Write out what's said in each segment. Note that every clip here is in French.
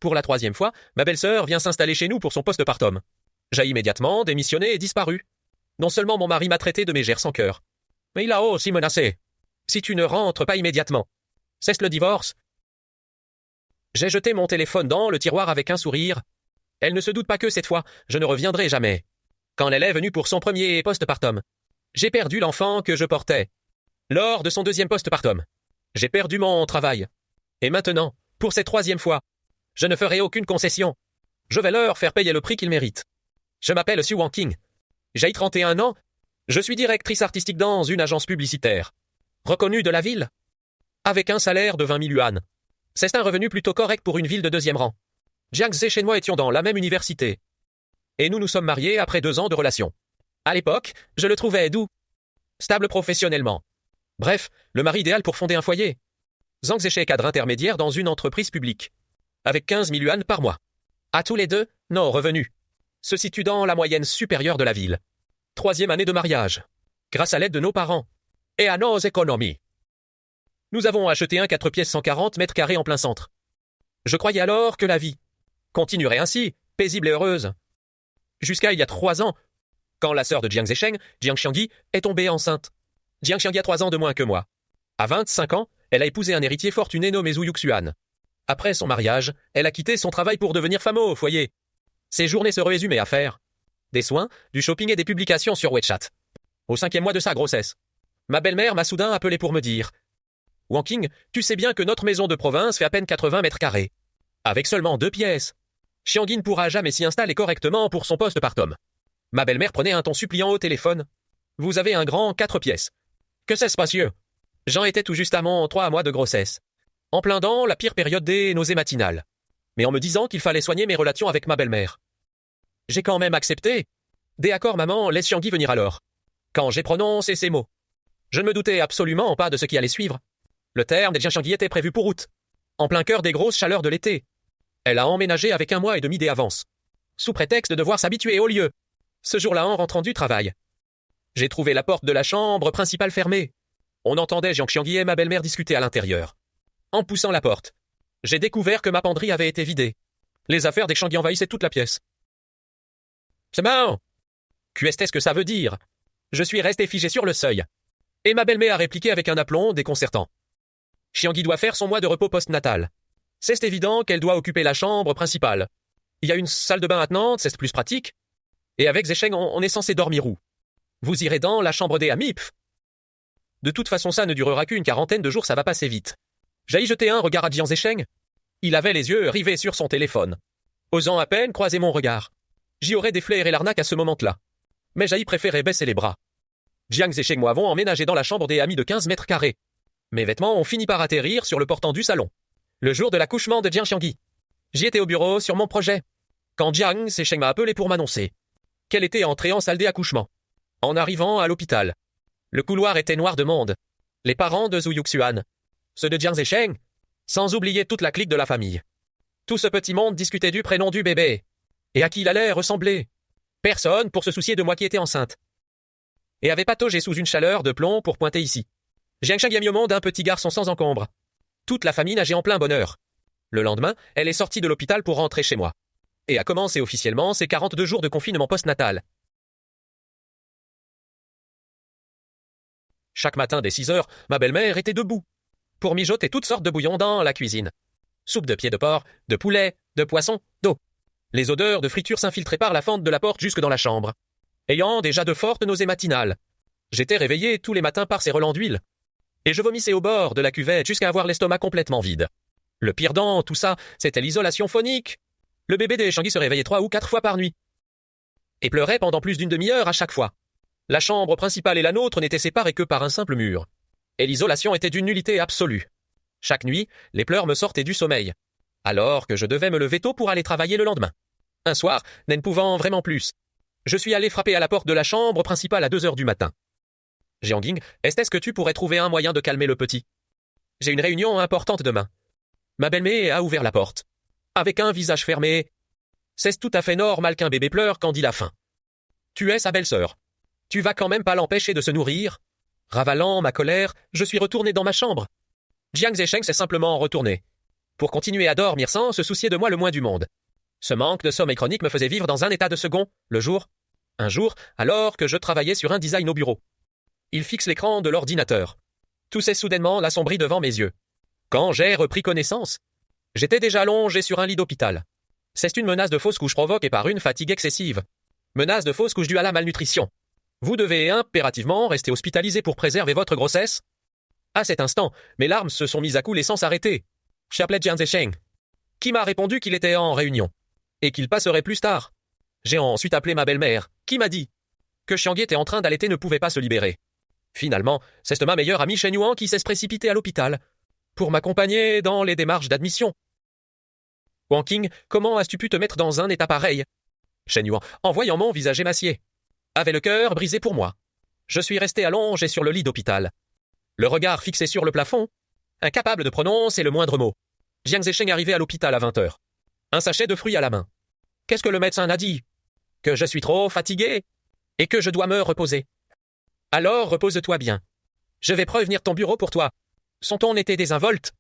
Pour la troisième fois, ma belle-sœur vient s'installer chez nous pour son postpartum. J'ai immédiatement démissionné et disparu. Non seulement mon mari m'a traité de mégère sans cœur, mais il a aussi menacé. Si tu ne rentres pas immédiatement, cesse le divorce. J'ai jeté mon téléphone dans le tiroir avec un sourire. Elle ne se doute pas que cette fois, je ne reviendrai jamais. Quand elle est venue pour son premier postpartum, j'ai perdu l'enfant que je portais. Lors de son deuxième postpartum, j'ai perdu mon travail. Et maintenant, pour cette troisième fois, je ne ferai aucune concession. Je vais leur faire payer le prix qu'ils méritent. Je m'appelle Sue Wanking. J'ai 31 ans. Je suis directrice artistique dans une agence publicitaire, reconnue de la ville, avec un salaire de 20 000 yuan. C'est un revenu plutôt correct pour une ville de deuxième rang. Jiang Zhe et moi étions dans la même université. Et nous nous sommes mariés après 2 ans de relation. À l'époque, je le trouvais doux, stable professionnellement. Bref, le mari idéal pour fonder un foyer. Zhang Zhe est cadre intermédiaire dans une entreprise publique, avec 15 000 yuan par mois. À tous les deux, nos revenus se situent dans la moyenne supérieure de la ville. 3e année de mariage, grâce à l'aide de nos parents et à nos économies. Nous avons acheté un 4 pièces 140 mètres carrés en plein centre. Je croyais alors que la vie continuerait ainsi, paisible et heureuse. Jusqu'à il y a 3 ans, quand la sœur de Jiang Zesheng, Jiang Xiangyi, est tombée enceinte. Jiang Xiangyi a 3 ans de moins que moi. À 25 ans, elle a épousé un héritier fortuné nommé Zhu Yuxuan. Après son mariage, elle a quitté son travail pour devenir femme au foyer. Ses journées se résumaient à faire des soins, du shopping et des publications sur WeChat. Au 5e mois de sa grossesse, ma belle-mère m'a soudain appelé pour me dire « Wanking, tu sais bien que notre maison de province fait à peine 80 mètres carrés. Avec seulement 2 pièces. Xiangyi ne pourra jamais s'y installer correctement pour son postpartum. » Ma belle-mère prenait un ton suppliant au téléphone. « Vous avez un grand 4 pièces. Que c'est spacieux. » J'en étais tout juste à mon 3 mois de grossesse, en plein dans la pire période des nausées matinales, mais en me disant qu'il fallait soigner mes relations avec ma belle-mère. J'ai quand même accepté. D'accord, maman, laisse Xiangyi venir alors. Quand j'ai prononcé ces mots, je ne me doutais absolument pas de ce qui allait suivre. Le terme des Xiangyi était prévu pour août, en plein cœur des grosses chaleurs de l'été. Elle a emménagé avec 1 mois et demi d'avance, sous prétexte de devoir s'habituer au lieu. Ce jour-là, en rentrant du travail, j'ai trouvé la porte de la chambre principale fermée. On entendait Jiang Xiangyi et ma belle-mère discuter à l'intérieur. En poussant la porte, j'ai découvert que ma penderie avait été vidée. Les affaires des Xiangyi envahissaient toute la pièce. « C'est marrant. Qu'est-ce que ça veut dire ?» Je suis resté figé sur le seuil. Et ma belle-mère a répliqué avec un aplomb déconcertant. « Xiangyi doit faire son mois de repos postnatal. C'est évident qu'elle doit occuper la chambre principale. Il y a une salle de bain attenante, c'est plus pratique. Et avec Zesheng, on est censé dormir où? Vous irez dans la chambre des Amipf. De toute façon, ça ne durera qu'une 40aine de jours, ça va passer vite. » J'ai y jeté un regard à Jiang Zesheng. Il avait les yeux rivés sur son téléphone, osant à peine croiser mon regard. J'y aurais déflairé l'arnaque à ce moment-là. Mais j'ai préféré baisser les bras. Jiang Zesheng et moi avons emménagé dans la chambre des amis de 15 mètres carrés. Mes vêtements ont fini par atterrir sur le portant du salon. Le jour de l'accouchement de Jiang Xiangyi. J'y étais au bureau sur mon projet, quand Jiang Zesheng m'a appelé pour m'annoncer qu'elle était entrée en salle d'accouchement. En arrivant à l'hôpital, le couloir était noir de monde. Les parents de Zhu Yuxuan, ceux de Jiang Zesheng, sans oublier toute la clique de la famille. Tout ce petit monde discutait du prénom du bébé, et à qui il allait ressembler. Personne pour se soucier de moi qui étais enceinte. Et avait pataugé sous une chaleur de plomb pour pointer ici. Jiang Xiangyi a mis au monde un petit garçon sans encombre. Toute la famille nageait en plein bonheur. Le lendemain, elle est sortie de l'hôpital pour rentrer chez moi. Et a commencé officiellement ses 42 jours de confinement postnatal. Chaque matin dès 6 heures, ma belle-mère était debout, pour mijoter toutes sortes de bouillons dans la cuisine. Soupe de pied de porc, de poulet, de poisson, d'eau. Les odeurs de friture s'infiltraient par la fente de la porte jusque dans la chambre. Ayant déjà de fortes nausées matinales, j'étais réveillé tous les matins par ces relents d'huile. Et je vomissais au bord de la cuvette jusqu'à avoir l'estomac complètement vide. Le pire dans tout ça, c'était l'isolation phonique. Le bébé des Xiangyi se réveillait 3 ou 4 fois par nuit. Et pleurait pendant plus d'une demi-heure à chaque fois. La chambre principale et la nôtre n'étaient séparées que par un simple mur. Et l'isolation était d'une nullité absolue. Chaque nuit, les pleurs me sortaient du sommeil, alors que je devais me lever tôt pour aller travailler le lendemain. Un soir, n'en pouvant vraiment plus, je suis allé frapper à la porte de la chambre principale à 2 heures du matin. « Jiangling, est-ce que tu pourrais trouver un moyen de calmer le petit? J'ai une réunion importante demain. » Ma belle-mère a ouvert la porte, avec un visage fermé. C'est tout à fait normal qu'un bébé pleure quand il a faim. Tu es sa belle-sœur. Tu vas quand même pas l'empêcher de se nourrir? Ravalant ma colère, je suis retourné dans ma chambre. Jiang Zesheng s'est simplement retourné pour continuer à dormir sans se soucier de moi le moins du monde. Ce manque de sommeil chronique me faisait vivre dans un état de second, le jour. Un jour, alors que je travaillais sur un design au bureau. Il fixe l'écran de l'ordinateur. Tout s'est soudainement assombri devant mes yeux. Quand j'ai repris connaissance, j'étais déjà allongé sur un lit d'hôpital. C'est une menace de fausse couche provoquée par une fatigue excessive. Menace de fausse couche due à la malnutrition. Vous devez impérativement rester hospitalisé pour préserver votre grossesse. À cet instant, mes larmes se sont mises à couler sans s'arrêter. J'appelais Jiang Zesheng, qui m'a répondu qu'il était en réunion, et qu'il passerait plus tard. J'ai ensuite appelé ma belle-mère, qui m'a dit que Xiangyi était en train d'allaiter ne pouvait pas se libérer. Finalement, c'est ma meilleure amie Shen Yuan qui s'est précipitée à l'hôpital, pour m'accompagner dans les démarches d'admission. Wang Qing, comment as-tu pu te mettre dans un état pareil? Shen Yuan, en voyant mon visage émacié, avait le cœur brisé pour moi. Je suis resté allongé sur le lit d'hôpital, le regard fixé sur le plafond, incapable de prononcer le moindre mot. Jiang Zesheng arrivait à l'hôpital à 20h. Un sachet de fruits à la main. Qu'est-ce que le médecin a dit? Que je suis trop fatigué et que je dois me reposer. Alors repose-toi bien. Je vais prévenir ton bureau pour toi. Son ton était désinvolte,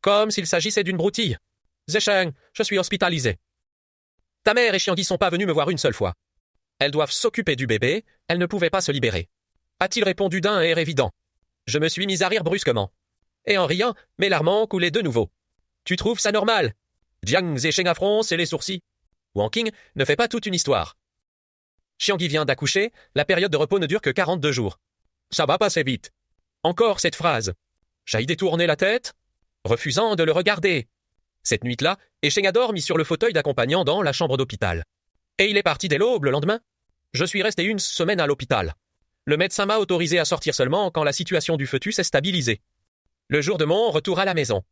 comme s'il s'agissait d'une broutille. Zesheng, je suis hospitalisé. Ta mère et Xiangyi sont pas venus me voir une seule fois. Elles doivent s'occuper du bébé, elles ne pouvaient pas se libérer. A-t-il répondu d'un air évident. Je me suis mis à rire brusquement. Et en riant, mes larmes ont coulé de nouveau. Tu trouves ça normal? Jiang Zesheng a froncé les sourcils. Wang Qing ne fait pas toute une histoire. Xiangyi vient d'accoucher, la période de repos ne dure que 42 jours. Ça va passer vite. Encore cette phrase. J'ai détourné la tête, refusant de le regarder. Cette nuit-là, Zesheng a dormi sur le fauteuil d'accompagnant dans la chambre d'hôpital. Et il est parti dès l'aube le lendemain. Je suis resté une semaine à l'hôpital. Le médecin m'a autorisé à sortir seulement quand la situation du fœtus s'est stabilisée. Le jour de mon retour à la maison,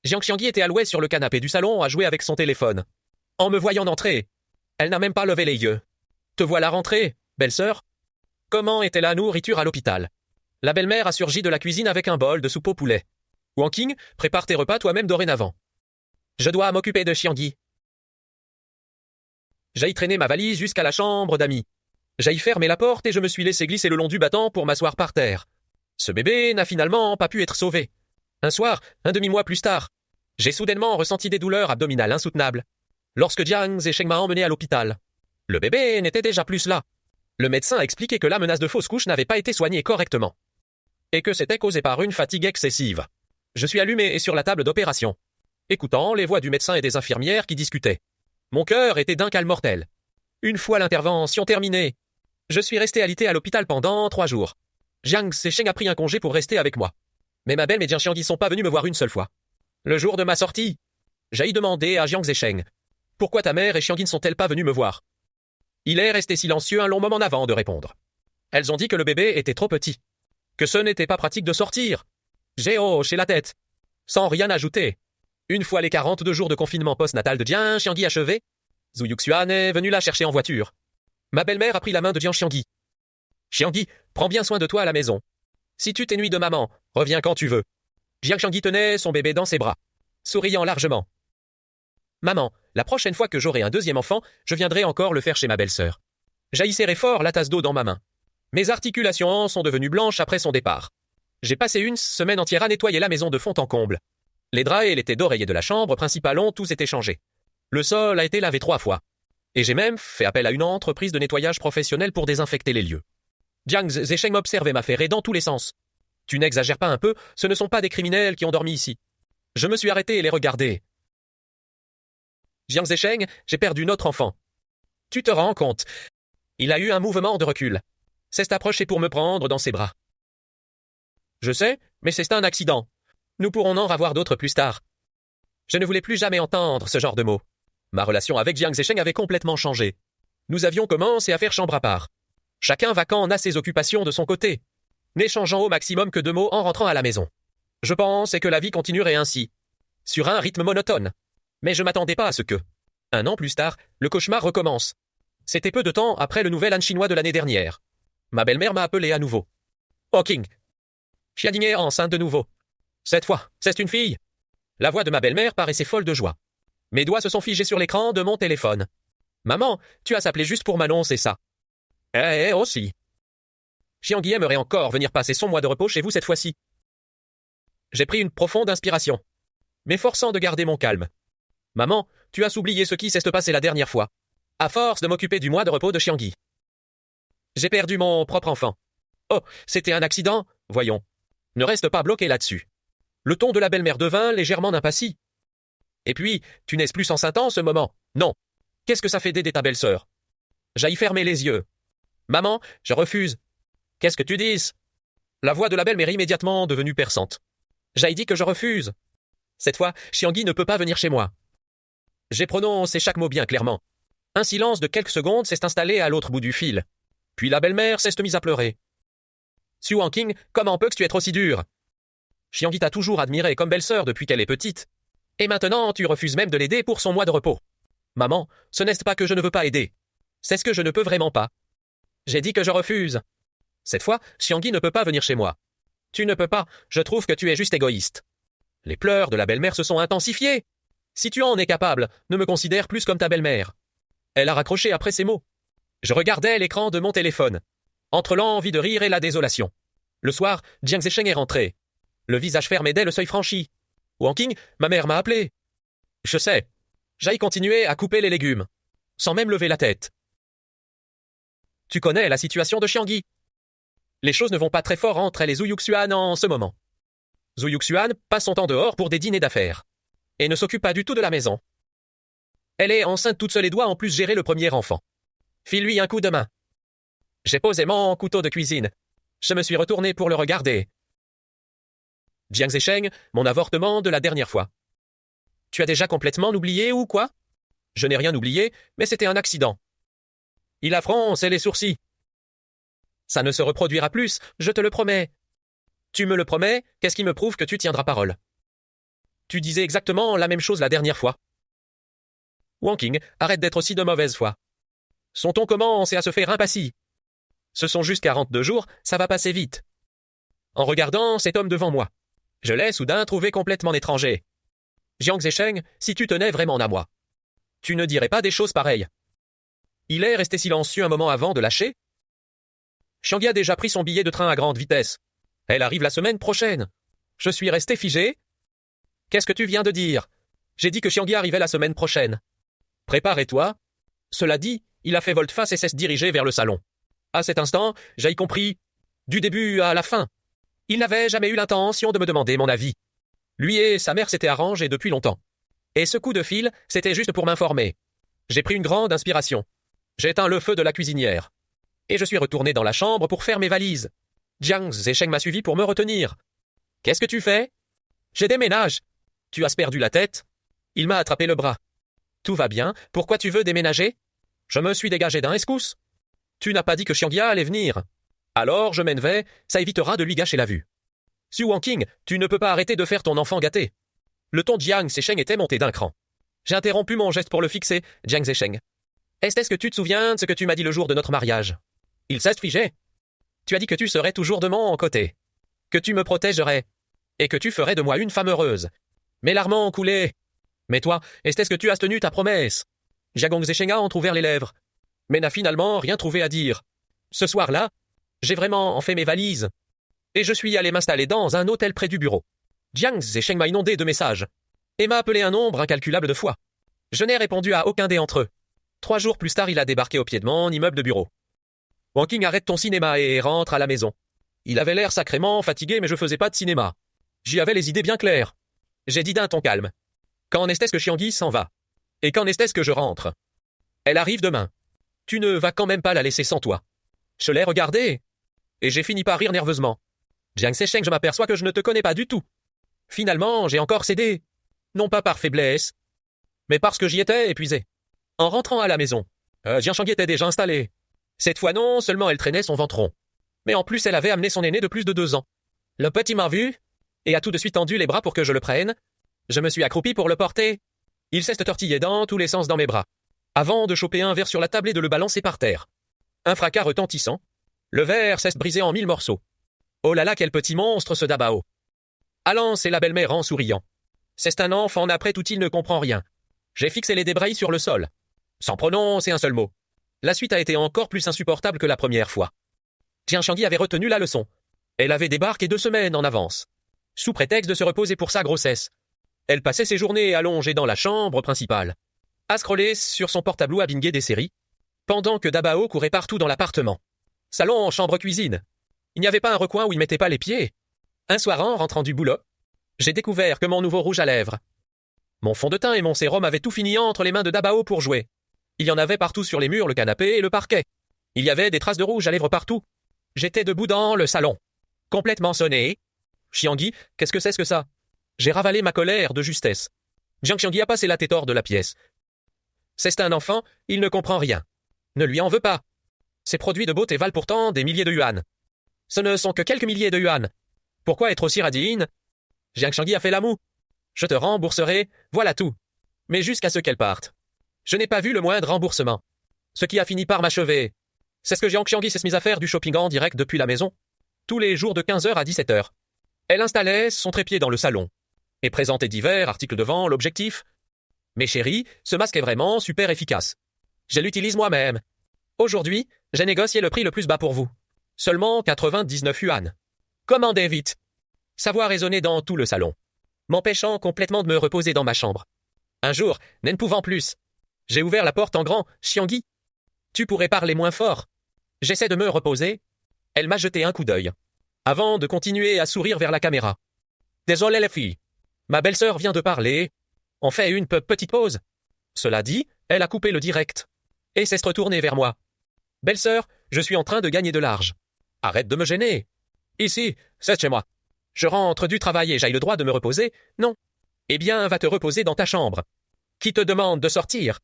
Jiang Xiangyi était allouée sur le canapé du salon à jouer avec son téléphone. En me voyant entrer, elle n'a même pas levé les yeux. Te voilà rentrée, belle-sœur? Comment était la nourriture à l'hôpital? La belle-mère a surgi de la cuisine avec un bol de soupe au poulet. Wang Qing, prépare tes repas toi-même dorénavant. Je dois m'occuper de Xiangyi. J'ai traîné ma valise jusqu'à la chambre d'amis. J'ai fermé la porte et je me suis laissé glisser le long du battant pour m'asseoir par terre. Ce bébé n'a finalement pas pu être sauvé. Un soir, un demi-mois plus tard, j'ai soudainement ressenti des douleurs abdominales insoutenables. Lorsque Jiang Zesheng m'a emmené à l'hôpital, le bébé n'était déjà plus là. Le médecin a expliqué que la menace de fausse couche n'avait pas été soignée correctement, et que c'était causé par une fatigue excessive. Je suis allumé et sur la table d'opération, écoutant les voix du médecin et des infirmières qui discutaient. Mon cœur était d'un calme mortel. Une fois l'intervention terminée, je suis resté alité à l'hôpital pendant 3 jours. Jiang Zesheng a pris un congé pour rester avec moi. Mais ma belle et Jiang Xiangyi sont pas venus me voir une seule fois. Le jour de ma sortie, j'ai demandé à Jiang Zesheng « Pourquoi ta mère et Xiangyi ne sont-elles pas venues me voir ?» Il est resté silencieux un long moment avant de répondre. Elles ont dit que le bébé était trop petit, que ce n'était pas pratique de sortir. J'ai hoché la tête, sans rien ajouter. Une fois les 42 jours de confinement post-natal de Jiang Xiangyi achevés, Zhu Yuxuan est venu la chercher en voiture. Ma belle-mère a pris la main de Jiang Xiangyi. « Xiangyi, prends bien soin de toi à la maison. Si tu t'ennuies de maman, reviens quand tu veux. » Jiang Xiangyi tenait son bébé dans ses bras, souriant largement. « Maman, la prochaine fois que j'aurai un deuxième enfant, je viendrai encore le faire chez ma belle-sœur. » J'ai serré fort la tasse d'eau dans ma main. Mes articulations sont devenues blanches après son départ. J'ai passé une semaine entière à nettoyer la maison de fond en comble. Les draps et les têtes d'oreiller de la chambre principale ont tous été changés. Le sol a été lavé 3 fois. Et j'ai même fait appel à une entreprise de nettoyage professionnelle pour désinfecter les lieux. Jiang Zesheng m'observait m'affairer dans tous les sens. Tu n'exagères pas un peu, ce ne sont pas des criminels qui ont dormi ici. Je me suis arrêté et les regardé. Jiang Zesheng, j'ai perdu notre enfant. Tu te rends compte? Il a eu un mouvement de recul. S'est approché pour me prendre dans ses bras. Je sais, mais c'est un accident. Nous pourrons en avoir d'autres plus tard. Je ne voulais plus jamais entendre ce genre de mots. Ma relation avec Jiang Zesheng avait complètement changé. Nous avions commencé à faire chambre à part. Chacun vacant a ses occupations de son côté, n'échangeant au maximum que 2 mots en rentrant à la maison. Je pensais que la vie continuerait ainsi, sur un rythme monotone. Mais je m'attendais pas à ce que, 1 an plus tard, le cauchemar recommence. C'était peu de temps après le nouvel an chinois de l'année dernière. Ma belle-mère m'a appelé à nouveau. « Oh King, Xiangyi est enceinte de nouveau. Cette fois, c'est une fille. » La voix de ma belle-mère paraissait folle de joie. Mes doigts se sont figés sur l'écran de mon téléphone. « Maman, tu as s'appelé juste pour m'annoncer ça. »« Eh aussi. Xiangyi aimerait encore venir passer son mois de repos chez vous cette fois-ci. » J'ai pris une profonde inspiration. m'efforçant de garder mon calme. Maman, tu as oublié ce qui s'est passé la dernière fois. À force de m'occuper du mois de repos de Xiangui. J'ai perdu mon propre enfant. Oh, c'était un accident? Voyons. Ne reste pas bloqué là-dessus. Le ton de la belle-mère devint légèrement impassible. Et puis, tu n'es plus enceinte en ce moment. Non. Qu'est-ce que ça fait d'aider ta belle-sœur? J'aille fermer les yeux. Maman, je refuse. Qu'est-ce que tu dis? La voix de la belle-mère est immédiatement devenue perçante. J'aille dit que je refuse. Cette fois, Xiangui ne peut pas venir chez moi. J'ai prononcé chaque mot bien clairement. Un silence de quelques secondes s'est installé à l'autre bout du fil. Puis la belle-mère s'est mise à pleurer. Su Wanking, comment peux-tu être aussi dur? Xiangui t'a toujours admiré comme belle-sœur depuis qu'elle est petite. Et maintenant, tu refuses même de l'aider pour son mois de repos. Maman, ce n'est pas que je ne veux pas aider. C'est ce que je ne peux vraiment pas. J'ai dit que je refuse. Cette fois, Xiangui ne peut pas venir chez moi. Tu ne peux pas, je trouve que tu es juste égoïste. Les pleurs de la belle-mère se sont intensifiés. Si tu en es capable, ne me considère plus comme ta belle-mère. Elle a raccroché après ces mots. Je regardais l'écran de mon téléphone, entre l'envie de rire et la désolation. Le soir, Jiang Zesheng est rentré. Le visage fermé dès le seuil franchi. Wanking, ma mère m'a appelé. Je sais. J'aille continuer à couper les légumes, sans même lever la tête. Tu connais la situation de Xiangui. Les choses ne vont pas très fort entre elle et Zhu Yuxuan en ce moment. Zhu Yuxuan passe son temps dehors pour des dîners d'affaires, et ne s'occupe pas du tout de la maison. Elle est enceinte toute seule et doit en plus gérer le premier enfant. File-lui un coup de main. J'ai posé mon couteau de cuisine. Je me suis retourné pour le regarder. Jiang Zesheng, mon avortement de la dernière fois. Tu as déjà complètement oublié ou quoi? Je n'ai rien oublié, mais c'était un accident. Il a froncé les sourcils. Ça ne se reproduira plus, je te le promets. Tu me le promets, qu'est-ce qui me prouve que tu tiendras parole? Tu disais exactement la même chose la dernière fois. Wanking, arrête d'être aussi de mauvaise foi. Son ton commence à se faire impassible. Ce sont juste 42 jours, ça va passer vite. En regardant cet homme devant moi, je l'ai soudain trouvé complètement étranger. Jiang Zesheng, si tu tenais vraiment à moi, tu ne dirais pas des choses pareilles. Il est resté silencieux un moment avant de lâcher. Xiangui a déjà pris son billet de train à grande vitesse. Elle arrive la semaine prochaine. Je suis resté figé. Qu'est-ce que tu viens de dire? J'ai dit que Xiangui arrivait la semaine prochaine. Prépare-toi. Cela dit, il a fait volte-face et s'est dirigé vers le salon. À cet instant, j'ai compris. Du début à la fin. Il n'avait jamais eu l'intention de me demander mon avis. Lui et sa mère s'étaient arrangés depuis longtemps. Et ce coup de fil, c'était juste pour m'informer. J'ai pris une grande inspiration. J'ai éteint le feu de la cuisinière. Et je suis retourné dans la chambre pour faire mes valises. Jiang Zesheng m'a suivi pour me retenir. Qu'est-ce que tu fais? J'ai déménage. Tu as perdu la tête? Il m'a attrapé le bras. Tout va bien, pourquoi tu veux déménager? Je me suis dégagé d'un escousse. Tu n'as pas dit que Xiangui allait venir. Alors je m'en vais, ça évitera de lui gâcher la vue. Su Wanking, tu ne peux pas arrêter de faire ton enfant gâté. Le ton de Jiang Zesheng était monté d'un cran. J'ai interrompu mon geste pour le fixer, Jiang Zesheng. Est-ce que tu te souviens de ce que tu m'as dit le jour de notre mariage? Il s'est figé. Tu as dit que tu serais toujours de mon côté, que tu me protégerais, et que tu ferais de moi une femme heureuse. Mes larmes ont coulé. Mais toi, est-ce que tu as tenu ta promesse? Jiang Zesheng a entrouvert les lèvres, mais n'a finalement rien trouvé à dire. Ce soir-là, j'ai vraiment fait mes valises, et je suis allé m'installer dans un hôtel près du bureau. Jiang Zesheng m'a inondé de messages, et m'a appelé un nombre incalculable de fois. Je n'ai répondu à aucun des entre eux. 3 jours plus tard, il a débarqué au pied de mon immeuble de bureau. Wanking, arrête ton cinéma et rentre à la maison. Il avait l'air sacrément fatigué, mais je faisais pas de cinéma. J'y avais les idées bien claires. J'ai dit d'un ton calme. Quand est-ce que Xiangui s'en va? Et quand est-ce que je rentre? Elle arrive demain. Tu ne vas quand même pas la laisser sans toi. Je l'ai regardée, et j'ai fini par rire nerveusement. Jiang Zesheng, je m'aperçois que je ne te connais pas du tout. Finalement, j'ai encore cédé. Non pas par faiblesse, mais parce que j'y étais épuisé. En rentrant à la maison, Jiang Xiangui était déjà installée. Cette fois non seulement elle traînait son ventre rond, mais en plus elle avait amené son aîné de plus de 2 ans. Le petit m'a vu, et a tout de suite tendu les bras pour que je le prenne. Je me suis accroupi pour le porter. Il s'est tortillé dans tous les sens dans mes bras, avant de choper un verre sur la table et de le balancer par terre. Un fracas retentissant. Le verre s'est brisé en 1000 morceaux. Oh là là, quel petit monstre ce Dabao! Allant, c'est la belle-mère en souriant. C'est un enfant, après tout il ne comprend rien. J'ai fixé les débris sur le sol, sans prononcer un seul mot. La suite a été encore plus insupportable que la première fois. Jiang Xiangui avait retenu la leçon. Elle avait débarqué 2 semaines en avance, sous prétexte de se reposer pour sa grossesse. Elle passait ses journées allongée dans la chambre principale, à scroller sur son portable à binguer des séries, pendant que Dabao courait partout dans l'appartement. Salon, chambre, cuisine. Il n'y avait pas un recoin où il mettait pas les pieds. Un soir, en rentrant du boulot, j'ai découvert que mon nouveau rouge à lèvres, mon fond de teint et mon sérum avaient tout fini entre les mains de Dabao pour jouer. Il y en avait partout sur les murs, le canapé et le parquet. Il y avait des traces de rouge à lèvres partout. J'étais debout dans le salon, complètement sonné. Xiangui, qu'est-ce que c'est que ça? J'ai ravalé ma colère de justesse. Jiang Xiangui a passé la tête hors de la pièce. C'est un enfant, il ne comprend rien. Ne lui en veux pas. Ces produits de beauté valent pourtant des milliers de yuan. Ce ne sont que quelques milliers de yuan. Pourquoi être aussi radine? Jiang Xiangui a fait la moue. Je te rembourserai, voilà tout. Mais jusqu'à ce qu'elle parte. Je n'ai pas vu le moindre remboursement. Ce qui a fini par m'achever. C'est ce que Jiang Xiangui s'est mise à faire du shopping en direct depuis la maison. Tous les jours de 15h à 17h. Elle installait son trépied dans le salon. Et présentait divers articles devant l'objectif. Mais chérie, ce masque est vraiment super efficace. Je l'utilise moi-même. Aujourd'hui, j'ai négocié le prix le plus bas pour vous. Seulement 99 yuan. Commandez vite. Sa voix résonnait dans tout le salon, m'empêchant complètement de me reposer dans ma chambre. Un jour, n'en pouvant plus, j'ai ouvert la porte en grand. Xiangui, tu pourrais parler moins fort. J'essaie de me reposer. Elle m'a jeté un coup d'œil, avant de continuer à sourire vers la caméra. Désolé les filles. Ma belle-sœur vient de parler. On fait une petite pause. Cela dit, elle a coupé le direct et s'est retournée vers moi. Belle-sœur, je suis en train de gagner de l'argent. Arrête de me gêner. Ici, c'est chez moi. Je rentre du travail et j'ai le droit de me reposer? Non. Eh bien, va te reposer dans ta chambre. Qui te demande de sortir?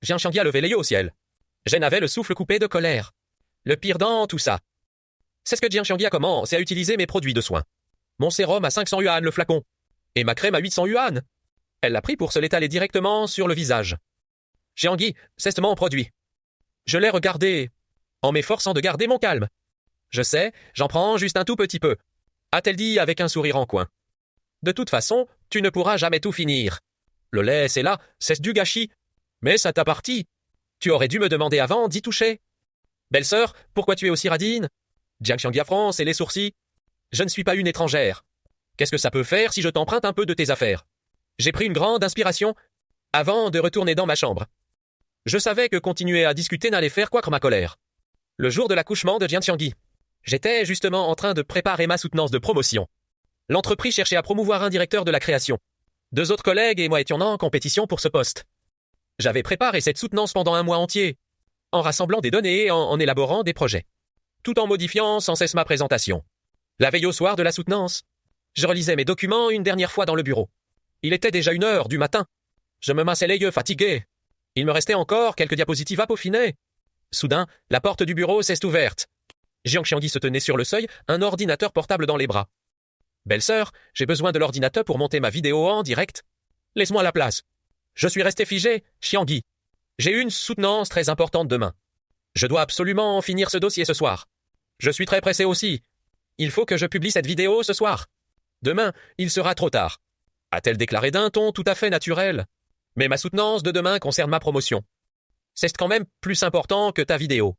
Jiang Xiangui a levé les yeux au ciel. Jen avait le souffle coupé de colère. Le pire dans tout ça, c'est ce que Jiang Xiangui a commencé à utiliser mes produits de soins. Mon sérum à 500 yuan le flacon, et ma crème à 800 yuan. Elle l'a pris pour se l'étaler directement sur le visage. Xiangui, c'est mon produit. Je l'ai regardé, en m'efforçant de garder mon calme. Je sais, j'en prends juste un tout petit peu, a-t-elle dit avec un sourire en coin. De toute façon, tu ne pourras jamais tout finir. Le lait, c'est là, c'est du gâchis. Mais ça t'appartient. Tu aurais dû me demander avant d'y toucher. Belle-sœur, pourquoi tu es aussi radine? Jiang Xiangui a froncé les sourcils. Je ne suis pas une étrangère. Qu'est-ce que ça peut faire si je t'emprunte un peu de tes affaires? J'ai pris une grande inspiration avant de retourner dans ma chambre. Je savais que continuer à discuter n'allait faire qu'accroître ma colère. Le jour de l'accouchement de Jiang Xiangui, j'étais justement en train de préparer ma soutenance de promotion. L'entreprise cherchait à promouvoir un directeur de la création. 2 autres collègues et moi étions en compétition pour ce poste. J'avais préparé cette soutenance pendant un mois entier, en rassemblant des données et en élaborant des projets, tout en modifiant sans cesse ma présentation. La veille au soir de la soutenance, je relisais mes documents une dernière fois dans le bureau. Il était déjà 1h du matin. Je me massais les yeux fatigué. Il me restait encore quelques diapositives à peaufiner. Soudain, la porte du bureau s'est ouverte. Jiang Xiangui se tenait sur le seuil, un ordinateur portable dans les bras. Belle-sœur, j'ai besoin de l'ordinateur pour monter ma vidéo en direct. Laisse-moi la place. Je suis resté figé, Xiangui. J'ai une soutenance très importante demain. Je dois absolument finir ce dossier ce soir. Je suis très pressé aussi. Il faut que je publie cette vidéo ce soir. Demain, il sera trop tard, a-t-elle déclaré d'un ton tout à fait naturel. Mais ma soutenance de demain concerne ma promotion. C'est quand même plus important que ta vidéo.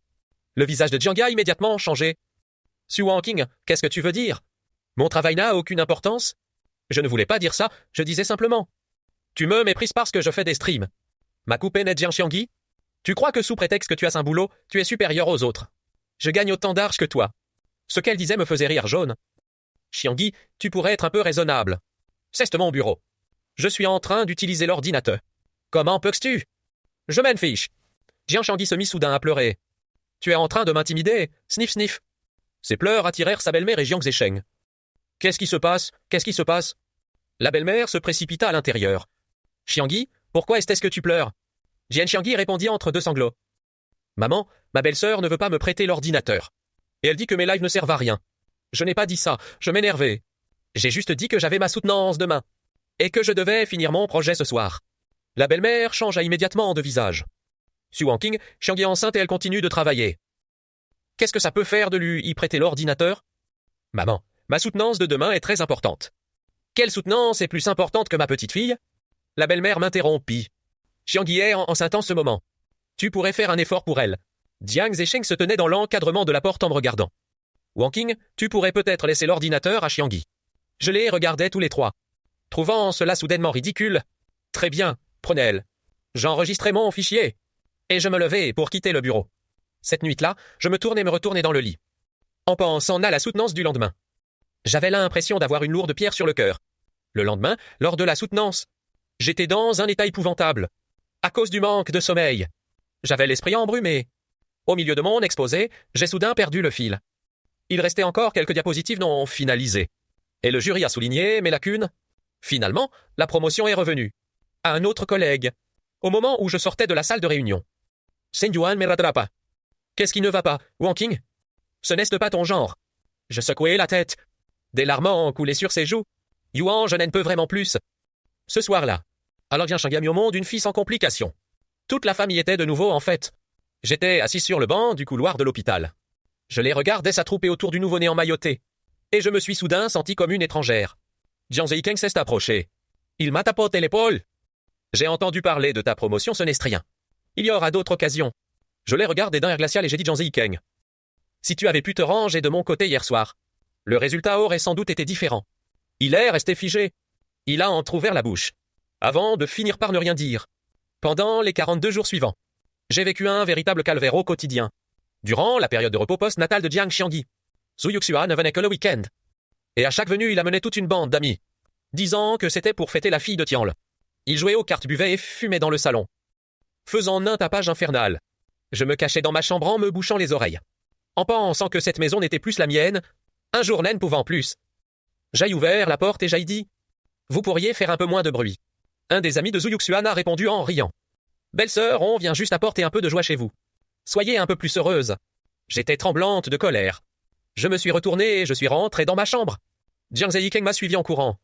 Le visage de Jiang a immédiatement changé. Su Wangqing, qu'est-ce que tu veux dire? Mon travail n'a aucune importance? Je ne voulais pas dire ça, je disais simplement. Tu me méprises parce que je fais des streams. Ma coupée net Jiang Xiangui? Tu crois que sous prétexte que tu as un boulot, tu es supérieur aux autres? Je gagne autant d'argent que toi. Ce qu'elle disait me faisait rire jaune. Xiangui, tu pourrais être un peu raisonnable. C'est mon bureau. Je suis en train d'utiliser l'ordinateur. Comment peux-tu? Je m'en fiche. Jiang Xiangui se mit soudain à pleurer. Tu es en train de m'intimider, sniff sniff. Ses pleurs attirèrent sa belle-mère et Jiang Zesheng. Qu'est-ce qui se passe? Qu'est-ce qui se passe? La belle-mère se précipita à l'intérieur. Xiangui, pourquoi est-ce que tu pleures? Jiang Xiangui répondit entre 2 sanglots. Maman, ma belle-sœur ne veut pas me prêter l'ordinateur. Et elle dit que mes lives ne servent à rien. Je n'ai pas dit ça, je m'énervais. J'ai juste dit que j'avais ma soutenance demain. Et que je devais finir mon projet ce soir. La belle-mère changea immédiatement de visage. Su Wangqing, Xiangui est enceinte et elle continue de travailler. Qu'est-ce que ça peut faire de lui y prêter l'ordinateur? Maman, ma soutenance de demain est très importante. Quelle soutenance est plus importante que ma petite fille? La belle-mère m'interrompit. Xiangui est enceinte en ce moment. Tu pourrais faire un effort pour elle. Jiang Zesheng se tenait dans l'encadrement de la porte en me regardant. Wangqing, tu pourrais peut-être laisser l'ordinateur à Xiangui. Je les regardais tous les 3. Trouvant cela soudainement ridicule, « Très bien, prenez-le. J'enregistrai mon fichier. » Et je me levai pour quitter le bureau. Cette nuit-là, je me tournais me retournais dans le lit, en pensant à la soutenance du lendemain. J'avais l'impression d'avoir une lourde pierre sur le cœur. Le lendemain, lors de la soutenance, j'étais dans un état épouvantable, à cause du manque de sommeil. J'avais l'esprit embrumé. Au milieu de mon exposé, j'ai soudain perdu le fil. Il restait encore quelques diapositives non finalisées. Et le jury a souligné mes lacunes. Finalement, la promotion est revenue. À un autre collègue, au moment où je sortais de la salle de réunion. Sen-Yuan me rattrapa. Qu'est-ce qui ne va pas, Wanking? Ce n'est pas ton genre. Je secouai la tête. Des larmes ont coulé sur ses joues. Yuan, je n'en peux vraiment plus. Ce soir-là, alors vient Shang mis au monde une fille sans complications. Toute la famille était de nouveau en fête. J'étais assis sur le banc du couloir de l'hôpital. Je les regardais s'attrouper autour du nouveau-né emmailloté. Et je me suis soudain senti comme une étrangère. Jiang Zeikeng s'est approché. Il m'a tapoté l'épaule. J'ai entendu parler de ta promotion, ce n'est rien. Il y aura d'autres occasions. Je l'ai regardé d'un air glacial et j'ai dit Jiang Zeikeng. Si tu avais pu te ranger de mon côté hier soir, le résultat aurait sans doute été différent. Il est resté figé. Il a entrouvert la bouche, avant de finir par ne rien dire. Pendant les 42 jours suivants, j'ai vécu un véritable calvaire au quotidien. Durant la période de repos post-natale de Jiang Xiangyi, Zhu Yuxua ne venait que le week-end. Et à chaque venue, il amenait toute une bande d'amis, disant que c'était pour fêter la fille de Tianle. Il jouait aux cartes, buvait et fumait dans le salon, faisant un tapage infernal. Je me cachais dans ma chambre en me bouchant les oreilles, en pensant que cette maison n'était plus la mienne, un jour ne pouvant plus. J'ai ouvert la porte et j'ai dit « Vous pourriez faire un peu moins de bruit. » Un des amis de Zhu Yuxuan a répondu en riant « Belle-sœur, on vient juste apporter un peu de joie chez vous. Soyez un peu plus heureuse. » J'étais tremblante de colère. Je me suis retournée et je suis rentrée dans ma chambre. Jiang Zeikeng m'a suivi en courant.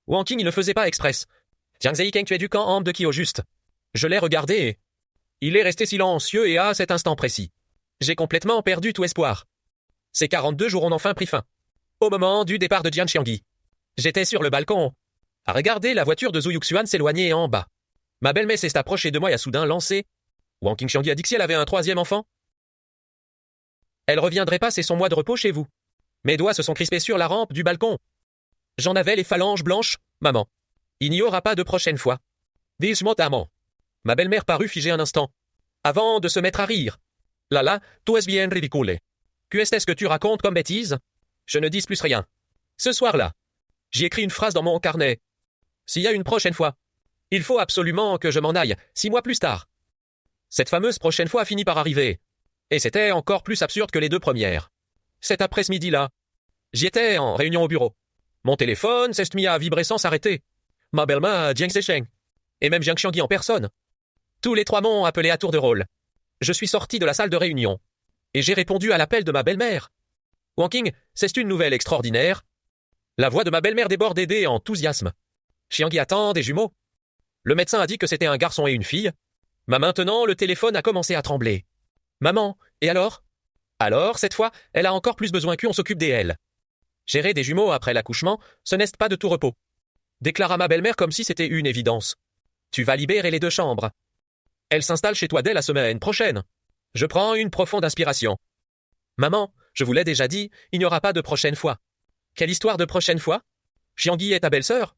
Wanking, il ne faisait pas express. Jiang Zeikeng, tu es du camp Ambe de qui au juste? Je l'ai regardé. Il est resté silencieux et à cet instant précis, j'ai complètement perdu tout espoir. Ces 42 jours ont enfin pris fin. Au moment du départ de Jiang Xiangyi, j'étais sur le balcon, à regarder la voiture de Zhu Yuxuan s'éloigner en bas. Ma belle-mère s'est approchée de moi et a soudain lancé « Wanking Xiangyi a dit que si elle avait un troisième enfant, elle reviendrait pas, c'est son mois de repos chez vous. » Mes doigts se sont crispés sur la rampe du balcon. J'en avais les phalanges blanches. Maman, il n'y aura pas de prochaine fois. Dis-moi maman. Ma belle-mère parut figée un instant, avant de se mettre à rire. Lala, tu es bien ridicule. Qu'est-ce que tu racontes comme bêtise? Je ne dis plus rien. Ce soir-là, j'y écris une phrase dans mon carnet. S'il y a une prochaine fois, il faut absolument que je m'en aille, 6 mois plus tard. Cette fameuse prochaine fois a fini par arriver. Et c'était encore plus absurde que les 2 premières. Cet après ce midi-là, j'y étais en réunion au bureau. Mon téléphone s'est mis à vibrer sans s'arrêter. Ma belle-mère, Jiang Zeikeng, et même Jiang Xiangyi en personne. Tous les 3 m'ont appelé à tour de rôle. Je suis sorti de la salle de réunion, et j'ai répondu à l'appel de ma belle-mère. Wanking, c'est une nouvelle extraordinaire. La voix de ma belle-mère débordait d'enthousiasme. Xiangyi attend des jumeaux. Le médecin a dit que c'était un garçon et une fille. Mais maintenant, le téléphone a commencé à trembler. Maman, et alors? Alors, cette fois, elle a encore plus besoin qu'on s'occupe d'elle. Gérer des jumeaux après l'accouchement, ce n'est pas de tout repos. Déclara ma belle-mère comme si c'était une évidence. Tu vas libérer les 2 chambres. Elle s'installe chez toi dès la semaine prochaine. Je prends une profonde inspiration. Maman, je vous l'ai déjà dit, il n'y aura pas de prochaine fois. Quelle histoire de prochaine fois? Xiangyi est ta belle-sœur?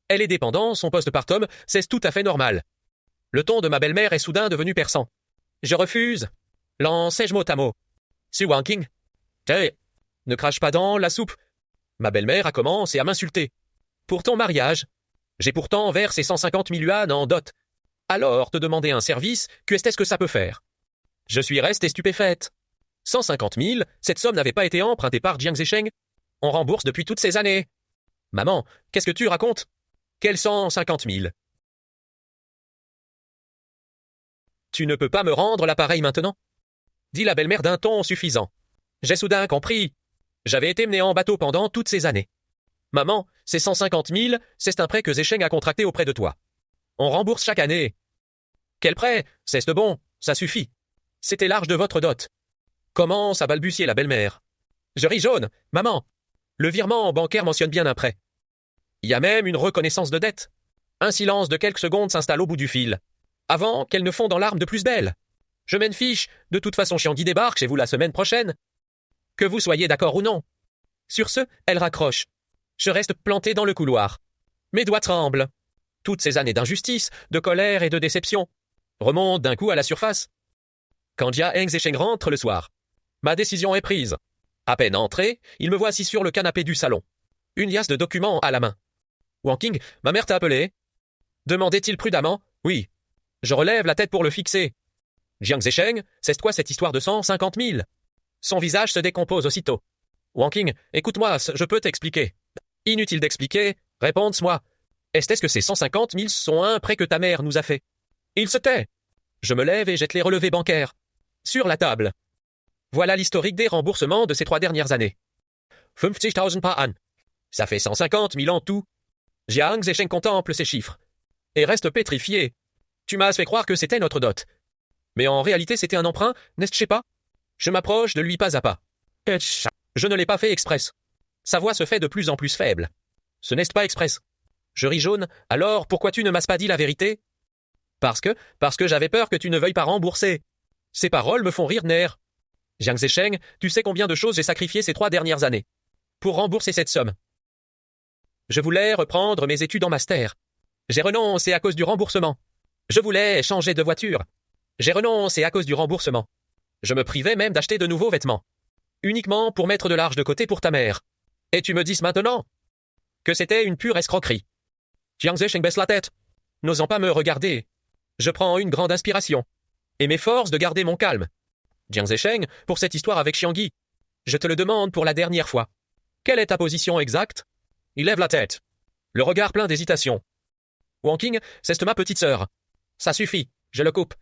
Elle est dépendante, son postpartum, c'est tout à fait normal. Le ton de ma belle-mère est soudain devenu perçant. Je refuse. Lancez-je mot à mot. Su Wanking. Ne crache pas dans la soupe. Ma belle-mère a commencé à m'insulter. Pour ton mariage, j'ai pourtant versé 150 000 yuan en dot. Alors, te demander un service, qu'est-ce que ça peut faire? Je suis restée stupéfaite. 150 000, cette somme n'avait pas été empruntée par Jiang Zeikeng. On rembourse depuis toutes ces années. Maman, qu'est-ce que tu racontes? Quels 150 000? Tu ne peux pas me rendre l'appareil maintenant? Dit la belle-mère d'un ton suffisant. J'ai soudain compris. J'avais été mené en bateau pendant toutes ces années. Maman, ces 150 000, c'est un prêt que Zeikeng a contracté auprès de toi. On rembourse chaque année. Quel prêt? C'est bon, ça suffit. C'était large de votre dot. Commence à balbutier la belle-mère. Je ris jaune. Maman, le virement bancaire mentionne bien un prêt. Il y a même une reconnaissance de dette. Un silence de quelques secondes s'installe au bout du fil, avant qu'elle ne fonde en larmes de plus belle. Je m'en fiche, de toute façon Xiangyi débarque chez vous la semaine prochaine. Que vous soyez d'accord ou non. Sur ce, elle raccroche. Je reste planté dans le couloir. Mes doigts tremblent. Toutes ces années d'injustice, de colère et de déception remontent d'un coup à la surface. Quand Jia Hengzesheng rentre le soir, ma décision est prise. À peine entré, il me voit assis sur le canapé du salon. Une liasse de documents à la main. Wang Qing, ma mère t'a appelé? Demandait-il prudemment. Oui. Je relève la tête pour le fixer. Jiang Zesheng, c'est quoi cette histoire de 150 000? Son visage se décompose aussitôt. Wang Qing, écoute-moi, je peux t'expliquer. Inutile d'expliquer, réponds-moi. Est-ce que ces 150 000 sont un prêt que ta mère nous a fait? Il se tait. Je me lève et jette les relevés bancaires. Sur la table. Voilà l'historique des remboursements de ces 3 dernières années. 50.000 par an. Ça fait 150 000 en tout. Jiang Zesheng contemple ces chiffres. Et reste pétrifié. Tu m'as fait croire que c'était notre dot. Mais en réalité c'était un emprunt, n'est-ce pas? Je m'approche de lui pas à pas. Je ne l'ai pas fait express. Sa voix se fait de plus en plus faible. Ce n'est pas express. Je ris jaune, alors pourquoi tu ne m'as pas dit la vérité? Parce que j'avais peur que tu ne veuilles pas rembourser. Ces paroles me font rire nerf. Jiang Zesheng, tu sais combien de choses j'ai sacrifié ces 3 dernières années pour rembourser cette somme. Je voulais reprendre mes études en master. J'ai renoncé à cause du remboursement. Je voulais changer de voiture. J'ai renoncé à cause du remboursement. Je me privais même d'acheter de nouveaux vêtements. Uniquement pour mettre de l'argent de côté pour ta mère. Et tu me dis maintenant que c'était une pure escroquerie. Jiang Zesheng baisse la tête, n'osant pas me regarder. Je prends une grande inspiration et m'efforce de garder mon calme. Jiang Zesheng, pour cette histoire avec Xiangyi, je te le demande pour la dernière fois. Quelle est ta position exacte? Il lève la tête, le regard plein d'hésitation. Wang Qing, c'est ma petite sœur. Ça suffit, je le coupe.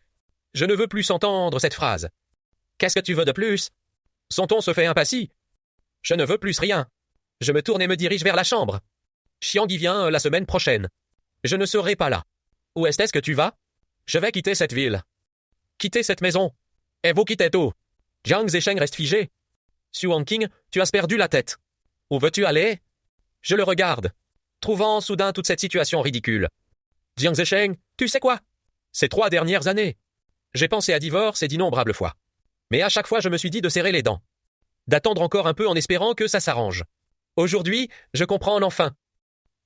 Je ne veux plus entendre cette phrase. Qu'est-ce que tu veux de plus? Son ton se fait impassible. Je ne veux plus rien. Je me tourne et me dirige vers la chambre. Xiangyi vient la semaine prochaine. Je ne serai pas là. Où est-ce que tu vas? Je vais quitter cette ville. Quitter cette maison. Et vous quittez tout. Jiang Zesheng reste figé. Su Wang Qing, tu as perdu la tête. Où veux-tu aller? Je le regarde, trouvant soudain toute cette situation ridicule. Jiang Zesheng, tu sais quoi? Ces 3 dernières années, j'ai pensé à divorce et d'innombrables fois. Mais à chaque fois, je me suis dit de serrer les dents. D'attendre encore un peu en espérant que ça s'arrange. Aujourd'hui, je comprends enfin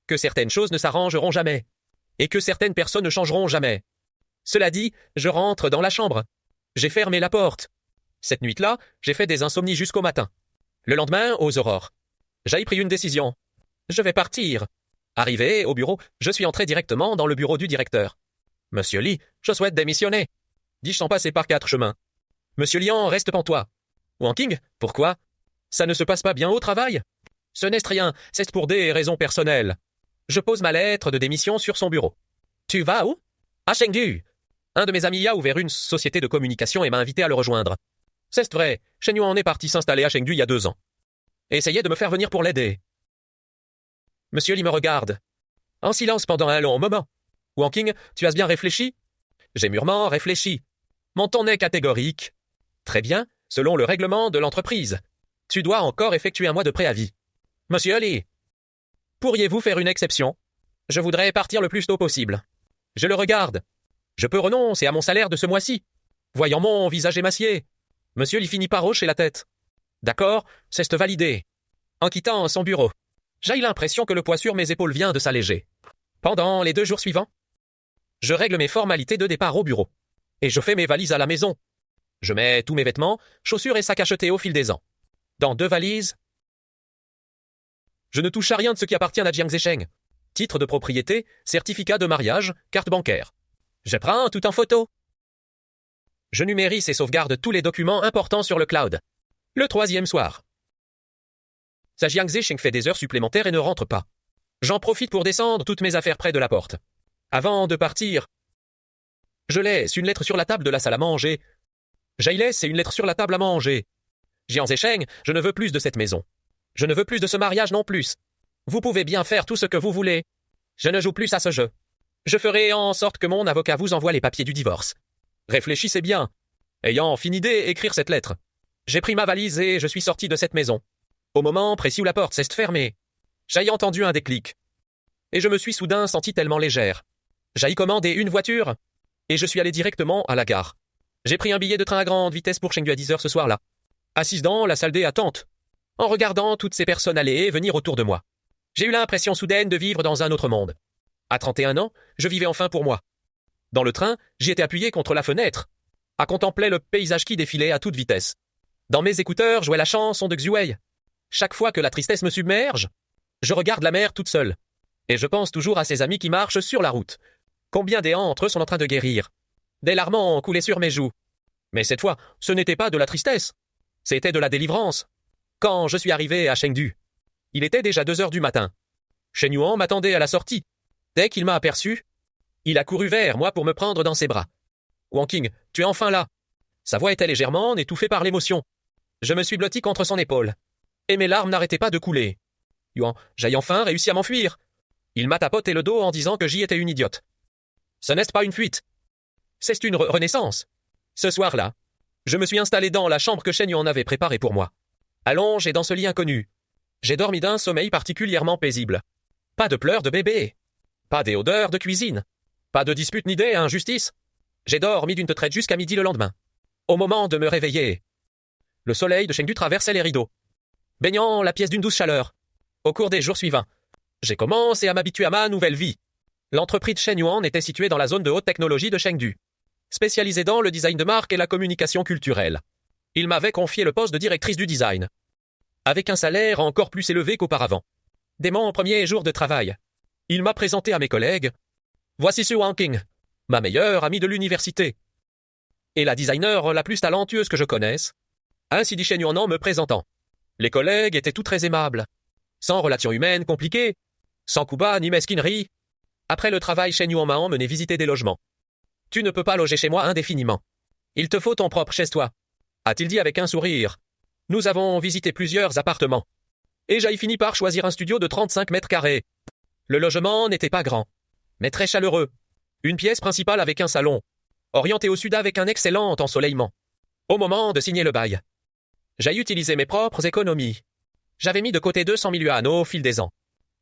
que certaines choses ne s'arrangeront jamais et que certaines personnes ne changeront jamais. Cela dit, je rentre dans la chambre. J'ai fermé la porte. Cette nuit-là, j'ai fait des insomnies jusqu'au matin. Le lendemain, aux aurores, j'ai pris une décision. Je vais partir. Arrivé au bureau, je suis entré directement dans le bureau du directeur. Monsieur Li, je souhaite démissionner. Dis-je sans passer par 4 chemins. Monsieur Lian, reste pantois. Wang Qing, pourquoi? Ça ne se passe pas bien au travail? Ce n'est rien, c'est pour des raisons personnelles. Je pose ma lettre de démission sur son bureau. Tu vas où? À Chengdu. Un de mes amis a ouvert une société de communication et m'a invité à le rejoindre. C'est vrai, Shen Yuan est parti s'installer à Chengdu il y a 2 ans. Essayez de me faire venir pour l'aider. Monsieur Li me regarde. En silence pendant un long moment. Wang Qing, tu as bien réfléchi? J'ai mûrement réfléchi. Mon ton est catégorique. Très bien, selon le règlement de l'entreprise. Tu dois encore effectuer un mois de préavis. Monsieur Li, pourriez-vous faire une exception? Je voudrais partir le plus tôt possible. Je le regarde. Je peux renoncer à mon salaire de ce mois-ci. Voyant mon visage émacié, Monsieur Li finit par hocher la tête. D'accord, c'est validé. En quittant son bureau, j'ai l'impression que le poids sur mes épaules vient de s'alléger. Pendant les 2 jours suivants, je règle mes formalités de départ au bureau. Et je fais mes valises à la maison. Je mets tous mes vêtements, chaussures et sacs achetés au fil des ans. Dans 2 valises, je ne touche à rien de ce qui appartient à Jiang Zesheng. Titre de propriété, certificat de mariage, carte bancaire. Je prends tout en photo. Je numérise et sauvegarde tous les documents importants sur le cloud. Le 3e soir. Jiang Zesheng fait des heures supplémentaires et ne rentre pas. J'en profite pour descendre toutes mes affaires près de la porte. Avant de partir, je laisse une lettre sur la table de la salle à manger. J'y laisse une lettre sur la table à manger. Jiang Zesheng, je ne veux plus de cette maison. Je ne veux plus de ce mariage non plus. Vous pouvez bien faire tout ce que vous voulez. Je ne joue plus à ce jeu. Je ferai en sorte que mon avocat vous envoie les papiers du divorce. Réfléchissez bien. Ayant fini d'écrire cette lettre, j'ai pris ma valise et je suis sorti de cette maison. Au moment précis où la porte s'est fermée, j'ai entendu un déclic. Et je me suis soudain senti tellement légère. J'ai commandé une voiture et je suis allé directement à la gare. J'ai pris un billet de train à grande vitesse pour Chengdu à 10 heures ce soir-là. Assise dans la salle des attentes, en regardant toutes ces personnes aller et venir autour de moi. J'ai eu l'impression soudaine de vivre dans un autre monde. À 31 ans, je vivais enfin pour moi. Dans le train, j'y étais appuyé contre la fenêtre, à contempler le paysage qui défilait à toute vitesse. Dans mes écouteurs jouait la chanson de Xuey. Chaque fois que la tristesse me submerge, je regarde la mer toute seule. Et je pense toujours à ces amis qui marchent sur la route. Combien des entre eux sont en train de guérir. Des larmes ont coulé sur mes joues. Mais cette fois, ce n'était pas de la tristesse. C'était de la délivrance. Quand je suis arrivé à Chengdu, il était déjà 2 heures du matin. Shen Yuan m'attendait à la sortie. Dès qu'il m'a aperçu, il a couru vers moi pour me prendre dans ses bras. Wang Qing, tu es enfin là. Sa voix était légèrement étouffée par l'émotion. Je me suis blotti contre son épaule. Et mes larmes n'arrêtaient pas de couler. Yuan, j'ai enfin réussi à m'enfuir. Il m'a tapoté le dos en disant que j'y étais une idiote. Ce n'est pas une fuite. C'est une renaissance. Ce soir-là, je me suis installé dans la chambre que Shen Yuan avait préparée pour moi. Allongé dans ce lit inconnu. J'ai dormi d'un sommeil particulièrement paisible. Pas de pleurs de bébé. Pas des odeurs de cuisine. Pas de disputes ni d'injustices. J'ai dormi d'une traite jusqu'à midi le lendemain. Au moment de me réveiller, le soleil de Chengdu traversait les rideaux, baignant la pièce d'une douce chaleur. Au cours des jours suivants, j'ai commencé à m'habituer à ma nouvelle vie. L'entreprise Shen Yuan était située dans la zone de haute technologie de Chengdu, spécialisée dans le design de marque et la communication culturelle. Il m'avait confié le poste de directrice du design, avec un salaire encore plus élevé qu'auparavant. Dès mon premier jour de travail, il m'a présenté à mes collègues. Voici Su Wanqing, ma meilleure amie de l'université, et la designer la plus talentueuse que je connaisse. Ainsi dit Shen Yuan en me présentant. Les collègues étaient tous très aimables, sans relations humaines compliquées, sans coups bas ni mesquinerie. Après le travail, Shen Yuan m'a emmené visiter des logements. Tu ne peux pas loger chez moi indéfiniment. Il te faut ton propre chez toi, a-t-il dit avec un sourire. Nous avons visité plusieurs appartements. Et j'ai fini par choisir un studio de 35 mètres carrés. Le logement n'était pas grand, mais très chaleureux. Une pièce principale avec un salon, orienté au sud avec un excellent ensoleillement. Au moment de signer le bail, j'ai utilisé mes propres économies. J'avais mis de côté 200 000 yuan au fil des ans,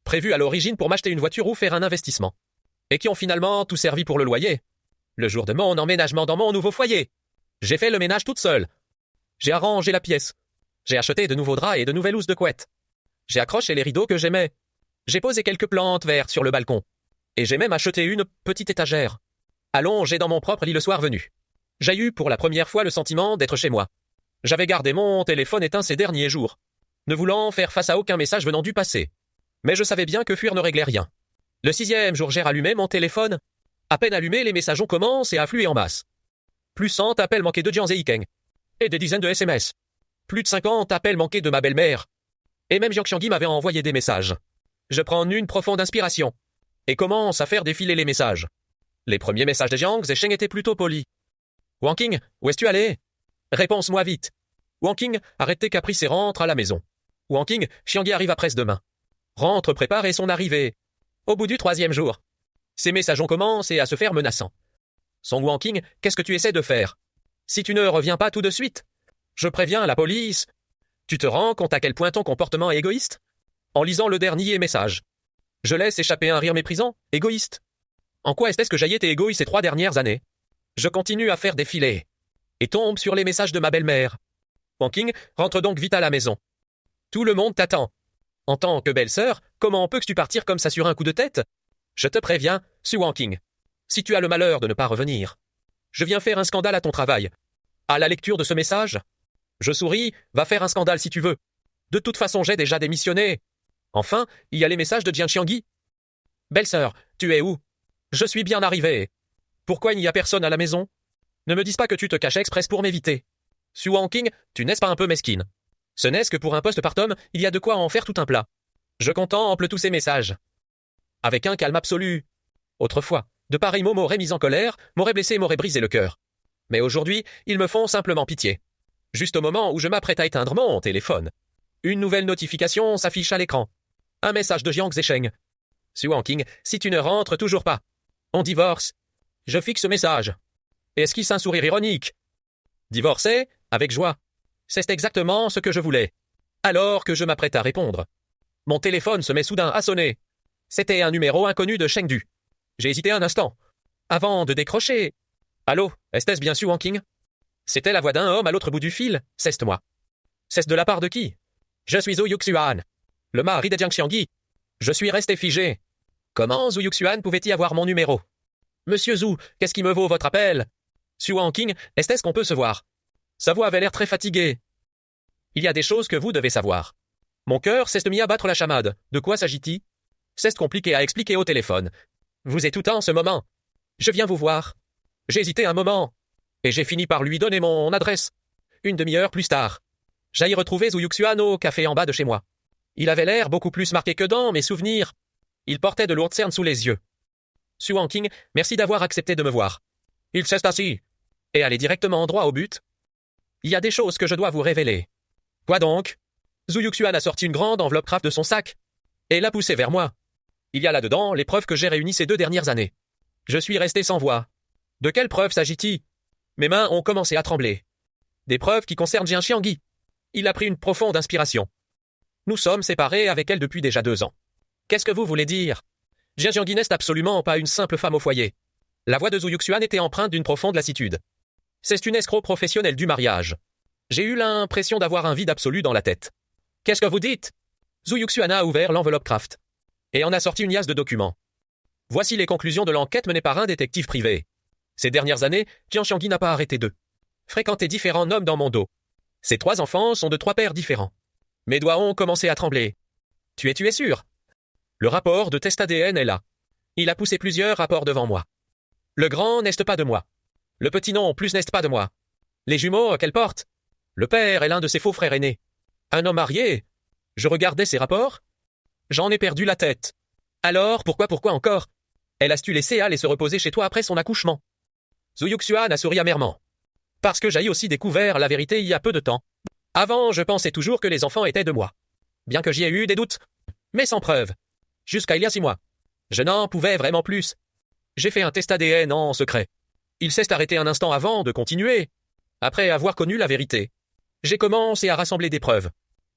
prévus à l'origine pour m'acheter une voiture ou faire un investissement, et qui ont finalement tout servi pour le loyer. Le jour de mon emménagement dans mon nouveau foyer, j'ai fait le ménage toute seule. J'ai arrangé la pièce. J'ai acheté de nouveaux draps et de nouvelles housses de couette. J'ai accroché les rideaux que j'aimais. J'ai posé quelques plantes vertes sur le balcon. Et j'ai même acheté une petite étagère. Allongé dans mon propre lit le soir venu. J'ai eu pour la première fois le sentiment d'être chez moi. J'avais gardé mon téléphone éteint ces derniers jours, ne voulant faire face à aucun message venant du passé. Mais je savais bien que fuir ne réglait rien. Le 6e jour, j'ai rallumé mon téléphone. À peine allumé, les messages ont commencé à affluer en masse. Plus 100 appels manqués de Jiang Zeikeng. Et des dizaines de SMS. Plus de 50 appels manqués de ma belle-mère. Et même Jiang Xiangyi m'avait envoyé des messages. Je prends une profonde inspiration et commence à faire défiler les messages. Les premiers messages de Jiang Zeisheng étaient plutôt polis. Wanqing, où es-tu allé? Réponse-moi vite. Wanqing, arrête tes caprices et rentre à la maison. Wanqing, Xiangyi arrive après-demain. Rentre préparer son arrivée. Au bout du 3e jour, ces messages ont commencé à se faire menaçants. Song Wanqing, qu'est-ce que tu essaies de faire? Si tu ne reviens pas tout de suite, je préviens la police. Tu te rends compte à quel point ton comportement est égoïste? En lisant le dernier message, je laisse échapper un rire méprisant, égoïste. En quoi est-ce que j'ai été égoïste ces 3 dernières années? Je continue à faire défiler et tombe sur les messages de ma belle-mère. Wanqing, rentre donc vite à la maison. Tout le monde t'attend. En tant que belle-sœur, comment peux-tu partir comme ça sur un coup de tête? Je te préviens, Su Wanqing. Si tu as le malheur de ne pas revenir, je viens faire un scandale à ton travail. À la lecture de ce message, je souris, va faire un scandale si tu veux. De toute façon, j'ai déjà démissionné. Enfin, il y a les messages de Jiang Xiangyi. Belle-sœur, tu es où? Je suis bien arrivé. Pourquoi il n'y a personne à la maison? Ne me dis pas que tu te caches express pour m'éviter. Su Wanqing, tu n'es pas un peu mesquine? Ce n'est que pour un poste par tome, il y a de quoi en faire tout un plat. Je contemple tous ces messages avec un calme absolu. Autrefois, de pareils mots m'auraient mis en colère, m'auraient blessé et m'auraient brisé le cœur. Mais aujourd'hui, ils me font simplement pitié. Juste au moment où je m'apprête à éteindre mon téléphone, une nouvelle notification s'affiche à l'écran. Un message de Jiang Zeisheng. Su Wanqing, si tu ne rentres toujours pas, on divorce. Je fixe ce message. Et esquisse un sourire ironique. Divorcer? Avec joie. C'est exactement ce que je voulais. Alors que je m'apprête à répondre, mon téléphone se met soudain à sonner. C'était un numéro inconnu de Chengdu. J'ai hésité un instant, avant de décrocher. Allô, est-ce bien Su Wanqing? C'était la voix d'un homme à l'autre bout du fil. C'est moi. C'est de la part de qui? Je suis Zhou Yuxuan, le mari de Jiang Xiangyi. Je suis resté figé. Comment Zhu Yuxuan pouvait-il avoir mon numéro? Monsieur Zhu, qu'est-ce qui me vaut votre appel? Su Wangqing, est-ce qu'on peut se voir? Sa voix avait l'air très fatiguée. Il y a des choses que vous devez savoir. Mon cœur s'est mis à battre la chamade. De quoi s'agit-il? C'est compliqué à expliquer au téléphone. Vous êtes tout en ce moment. Je viens vous voir. J'ai hésité un moment. Et j'ai fini par lui donner mon adresse. Une demi-heure plus tard. J'ai retrouvé Zhu Yuxuan au café en bas de chez moi. Il avait l'air beaucoup plus marqué que dans mes souvenirs. Il portait de lourdes cernes sous les yeux. Su Wangqing, merci d'avoir accepté de me voir. Il s'est assis. Et allait directement droit au but. Il y a des choses que je dois vous révéler. Quoi donc? Zhu Yuxuan a sorti une grande enveloppe craft de son sac et l'a poussée vers moi. Il y a là-dedans les preuves que j'ai réunies ces 2 dernières années. Je suis resté sans voix. De quelles preuves s'agit-il? Mes mains ont commencé à trembler. Des preuves qui concernent Jian Xiangui. Il a pris une profonde inspiration. Nous sommes séparés avec elle depuis déjà 2 ans. Qu'est-ce que vous voulez dire? Jian Xiangui n'est absolument pas une simple femme au foyer. La voix de Zhu Yuxuan était empreinte d'une profonde lassitude. C'est une escroc professionnelle du mariage. J'ai eu l'impression d'avoir un vide absolu dans la tête. Qu'est-ce que vous dites? Zhu Yuxuan a ouvert l'enveloppe craft et en a sorti une liasse de documents. Voici les conclusions de l'enquête menée par un détective privé. Ces dernières années, Jian Xiangui n'a pas arrêté de fréquenter différents hommes dans mon dos. Ses 3 enfants sont de 3 pères différents. Mes doigts ont commencé à trembler. Tu es sûr? Le rapport de test ADN est là. Il a poussé plusieurs rapports devant moi. Le grand n'est pas de moi. Le petit non plus n'est pas de moi. Les jumeaux qu'elle porte. Le père est l'un de ses faux frères aînés. Un homme marié. Je regardais ces rapports. J'en ai perdu la tête. Alors, pourquoi encore? Elle a-tu laissé aller se reposer chez toi après son accouchement? Zhu Yuxuan a souri amèrement. Parce que j'ai aussi découvert la vérité il y a peu de temps. Avant, je pensais toujours que les enfants étaient de moi. Bien que j'y ai eu des doutes. Mais sans preuve. Jusqu'à il y a 6 mois. Je n'en pouvais vraiment plus. J'ai fait un test ADN en secret. Il s'est arrêté un instant avant de continuer. Après avoir connu la vérité. J'ai commencé à rassembler des preuves.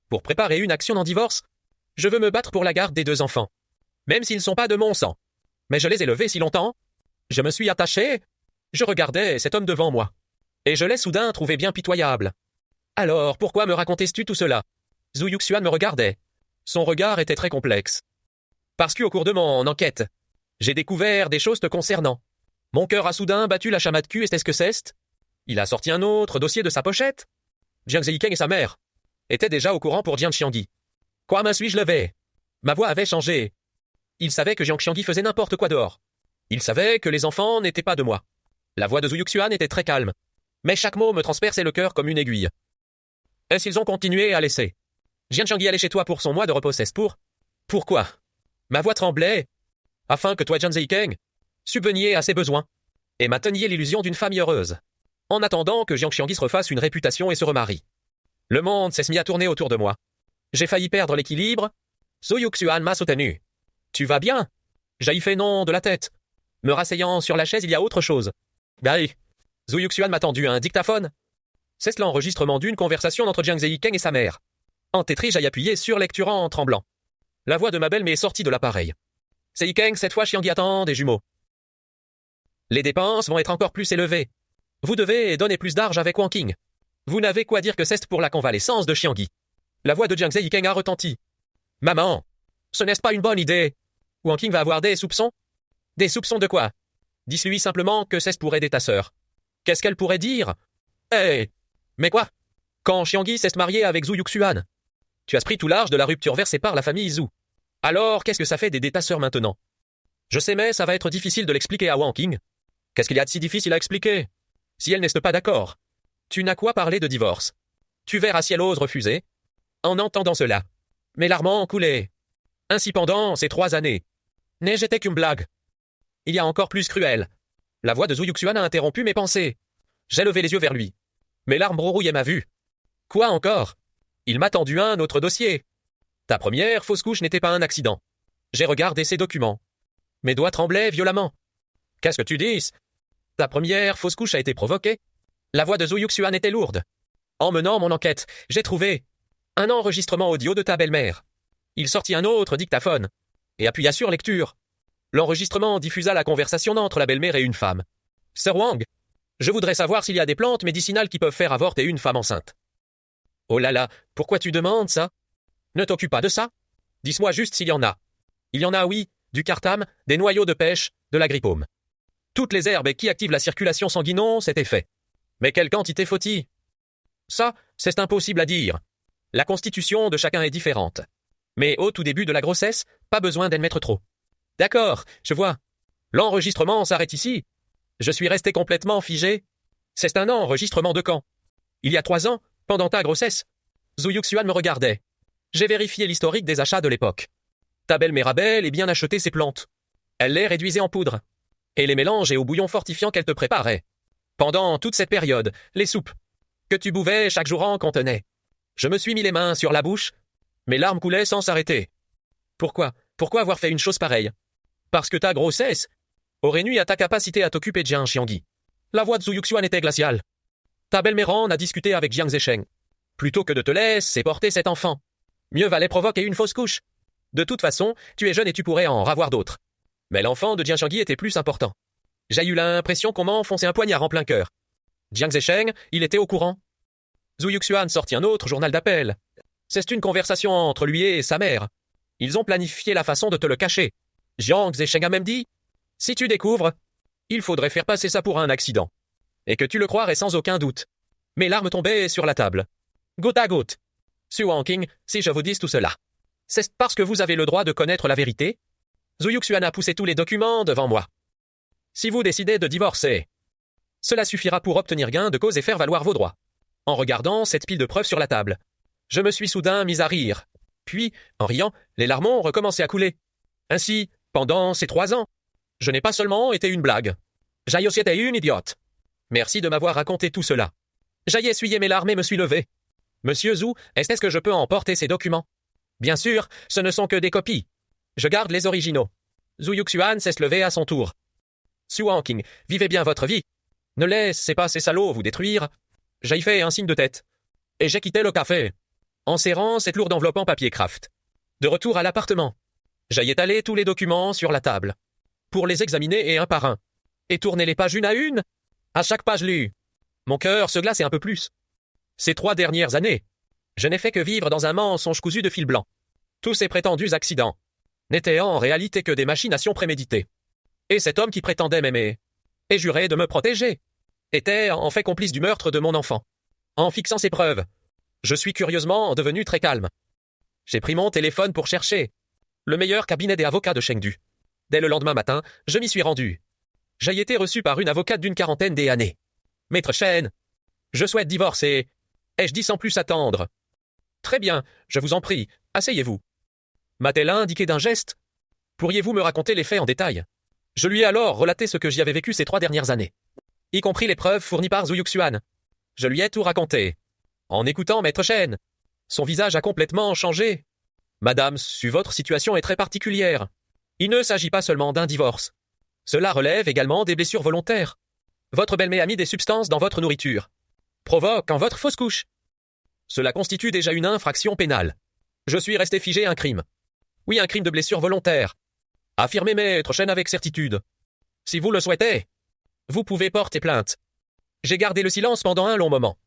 Pour préparer une action en divorce, je veux me battre pour la garde des 2 enfants. Même s'ils ne sont pas de mon sang. Mais je les ai levés si longtemps. Je me suis attaché. Je regardais cet homme devant moi. Et je l'ai soudain trouvé bien pitoyable. Alors, pourquoi me racontais-tu tout cela? Zhu Yuxuan me regardait. Son regard était très complexe. Parce qu'au cours de mon enquête, j'ai découvert des choses te concernant. Mon cœur a soudain battu la chamade cul, est-ce que c'est? Il a sorti un autre dossier de sa pochette. Jiang Zeikeng et sa mère étaient déjà au courant pour Jian Xiangui. Quoi me suis-je levé? Ma voix avait changé. Il savait que Jian Xiangui faisait n'importe quoi dehors. Il savait que les enfants n'étaient pas de moi. La voix de Zhu Yuxuan était très calme. Mais chaque mot me transperçait le cœur comme une aiguille. Est-ce qu'ils ont continué à laisser Jian Xiangui allait chez toi pour son mois de repos, c'est pour? Pourquoi? Ma voix tremblait. Afin que toi, Jian Zeikeng, subveniez à ses besoins et mainteniez l'illusion d'une famille heureuse. En attendant que Jian Xiangui se refasse une réputation et se remarie. Le monde s'est mis à tourner autour de moi. J'ai failli perdre l'équilibre. Zhu Yuxuan m'a soutenu. Tu vas bien? J'ai fait non de la tête. Me rasseyant sur la chaise, il y a autre chose. Bah, Zhu Yuxuan m'a tendu un dictaphone. C'est l'enregistrement d'une conversation entre Jiang Zeikeng et sa mère. Entêtré, j'ai appuyé sur lecture en tremblant. La voix de ma belle m'est sortie de l'appareil. Zeikeng, cette fois Xiangui attend des jumeaux. Les dépenses vont être encore plus élevées. Vous devez donner plus d'argent avec Wangqing. Vous n'avez quoi dire que c'est pour la convalescence de Xiangui. La voix de Jiang Zeikeng a retenti. Maman, ce n'est pas une bonne idée. Wangqing va avoir des soupçons? Des soupçons de quoi? Dis-lui simplement que c'est pour aider ta sœur. Qu'est-ce qu'elle pourrait dire? Mais quoi? Quand Xiangui s'est marié avec Zhu Yuxuan, tu as pris tout large de la rupture versée par la famille Zhu. Alors, qu'est-ce que ça fait d'aider ta sœur maintenant? Je sais, mais ça va être difficile de l'expliquer à Wangqing. Qu'est-ce qu'il y a de si difficile à expliquer? Si elle n'est pas d'accord, tu n'as quoi parler de divorce. Tu verras si elle ose refuser. En entendant cela, mes larmes ont coulé. Ainsi pendant ces 3 années. N'était qu'une blague. Il y a encore plus cruel. La voix de Zhu Yuxuan a interrompu mes pensées. J'ai levé les yeux vers lui. Mes larmes brouillaient ma vue. Quoi encore? Il m'a tendu un autre dossier. Ta première fausse couche n'était pas un accident. J'ai regardé ces documents. Mes doigts tremblaient violemment. Qu'est-ce que tu dis? Ta première fausse couche a été provoquée. La voix de Zhu Yuxuan était lourde. En menant mon enquête, j'ai trouvé un enregistrement audio de ta belle-mère. Il sortit un autre dictaphone et appuya sur lecture. L'enregistrement diffusa la conversation entre la belle-mère et une femme. Sir Wang, je voudrais savoir s'il y a des plantes médicinales qui peuvent faire avorter une femme enceinte. Oh là là, pourquoi tu demandes ça? Ne t'occupe pas de ça. Dis-moi juste s'il y en a. Il y en a, oui, du cartam, des noyaux de pêche, de l'agripaume. Toutes les herbes qui activent la circulation sanguine ont cet effet. Mais quelle quantité faut-il? Ça, c'est impossible à dire. La constitution de chacun est différente. Mais au tout début de la grossesse, pas besoin d'en mettre trop. D'accord, je vois. L'enregistrement s'arrête ici. Je suis resté complètement figé. C'est un enregistrement de quand? Il y a 3 ans, pendant ta grossesse. Zhu Yuxian me regardait. J'ai vérifié l'historique des achats de l'époque. Ta belle Mérabelle est bien acheté ses plantes. Elle les réduisait en poudre. Et les mélanges et au bouillon fortifiant qu'elle te préparait. Pendant toute cette période, les soupes que tu bouvais chaque jour en contenaient. Je me suis mis les mains sur la bouche. Mes larmes coulaient sans s'arrêter. Pourquoi avoir fait une chose pareille? Parce que ta grossesse aurait nui à ta capacité à t'occuper de Jiang Xiangyi. La voix de Zhu Yuxian était glaciale. Ta belle-mère en a discuté avec Jiang Zesheng. Plutôt que de te laisser porter cet enfant, mieux valait provoquer une fausse couche. De toute façon, tu es jeune et tu pourrais en ravoir d'autres. Mais l'enfant de Jiang Xiangyi était plus important. J'ai eu l'impression qu'on m'a enfoncé un poignard en plein cœur. Jiang Zesheng, il était au courant. Zhu Yuxian sortit un autre journal d'appel. C'est une conversation entre lui et sa mère. Ils ont planifié la façon de te le cacher. Jiang Zesheng a même dit « Si tu découvres, il faudrait faire passer ça pour un accident. Et que tu le croirais sans aucun doute. » Mes larmes tombaient sur la table. Goutte à goutte. Su Wangqing, si je vous dis tout cela, c'est parce que vous avez le droit de connaître la vérité? Zhu Yuxian a poussé tous les documents devant moi. Si vous décidez de divorcer, cela suffira pour obtenir gain de cause et faire valoir vos droits. En regardant cette pile de preuves sur la table, je me suis soudain mis à rire. Puis, en riant, les larmes ont recommencé à couler. Ainsi, pendant ces 3 ans, je n'ai pas seulement été une blague. J'ai aussi été une idiote. Merci de m'avoir raconté tout cela. J'ai essuyé mes larmes et me suis levé. Monsieur Zhu, est-ce que je peux emporter ces documents? Bien sûr, ce ne sont que des copies. Je garde les originaux. Zhu Yuxian s'est levé à son tour. Su Wangqing, vivez bien votre vie. Ne laissez pas ces salauds vous détruire. J'ai fait un signe de tête. Et j'ai quitté le café, en serrant cette lourde enveloppe en papier craft. De retour à l'appartement, j'ai étalé tous les documents sur la table, pour les examiner et un par un, et tourner les pages une à une. À chaque page lue, mon cœur se glaçait un peu plus. Ces 3 dernières années, je n'ai fait que vivre dans un mensonge cousu de fil blanc. Tous ces prétendus accidents n'étaient en réalité que des machinations préméditées. Et cet homme qui prétendait m'aimer, et jurait de me protéger, était en fait complice du meurtre de mon enfant. En fixant ces preuves, je suis curieusement devenu très calme. J'ai pris mon téléphone pour chercher le meilleur cabinet des avocats de Chengdu. Dès le lendemain matin, je m'y suis rendu. J'ai été reçu par une avocate d'une 40aine d'années. Maître Chen, je souhaite divorcer. Ai-je dit sans plus attendre? Très bien, je vous en prie, asseyez-vous. M'a-t-elle indiqué d'un geste? Pourriez-vous me raconter les faits en détail? Je lui ai alors relaté ce que j'y avais vécu ces 3 dernières années, y compris les preuves fournies par Zhu Yuxian. Je lui ai tout raconté. En écoutant Maître Chen, son visage a complètement changé. Madame, votre situation est très particulière. Il ne s'agit pas seulement d'un divorce. Cela relève également des blessures volontaires. Votre belle-mère a mis des substances dans votre nourriture, provoquant votre fausse couche. Cela constitue déjà une infraction pénale. Je suis resté figé un crime. Oui, un crime de blessure volontaire. Affirmez Maître Chen avec certitude. Si vous le souhaitez, vous pouvez porter plainte. J'ai gardé le silence pendant un long moment.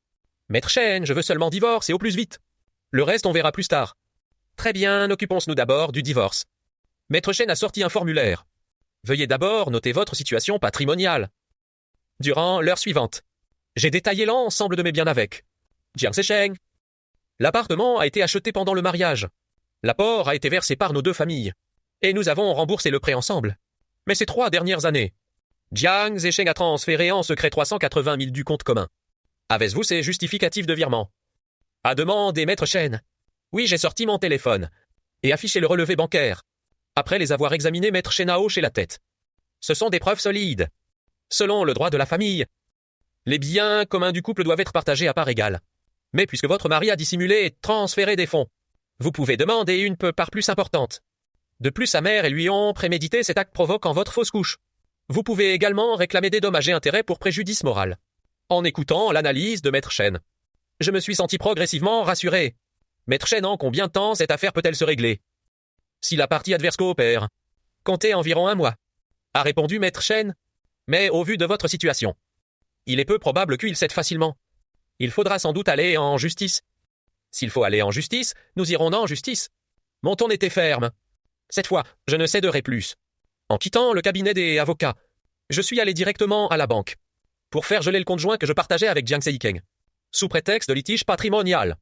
Maître Chen, je veux seulement divorce et au plus vite. Le reste on verra plus tard. Très bien, occupons-nous d'abord du divorce. Maître Chen a sorti un formulaire. Veuillez d'abord noter votre situation patrimoniale. Durant l'heure suivante, j'ai détaillé l'ensemble de mes biens avec Jiang Zesheng. L'appartement a été acheté pendant le mariage. L'apport a été versé par nos 2 familles. Et nous avons remboursé le prêt ensemble. Mais ces 3 dernières années, Jiang Zesheng a transféré en secret 380 000 du compte commun. Avez-vous ces justificatifs de virement? A demandé Maître Chen. Oui, j'ai sorti mon téléphone et affiché le relevé bancaire. Après les avoir examinés, Maître Chen a hoché la tête. Ce sont des preuves solides. Selon le droit de la famille, les biens communs du couple doivent être partagés à part égale. Mais puisque votre mari a dissimulé et transféré des fonds, vous pouvez demander une part plus importante. De plus, sa mère et lui ont prémédité cet acte provoquant votre fausse couche. Vous pouvez également réclamer des dommages et intérêts pour préjudice moral. En écoutant l'analyse de Maître Chen, je me suis senti progressivement rassuré. Maître Chen, en combien de temps cette affaire peut-elle se régler? Si la partie adverse coopère, comptez environ 1 mois, a répondu Maître Chen. Mais au vu de votre situation, il est peu probable qu'il cède facilement. Il faudra sans doute aller en justice. S'il faut aller en justice, nous irons en justice. Mon ton était ferme. Cette fois, je ne céderai plus. En quittant le cabinet des avocats, je suis allé directement à la banque pour faire geler le compte joint que je partageais avec Jiang Zeikeng, sous prétexte de litige patrimonial.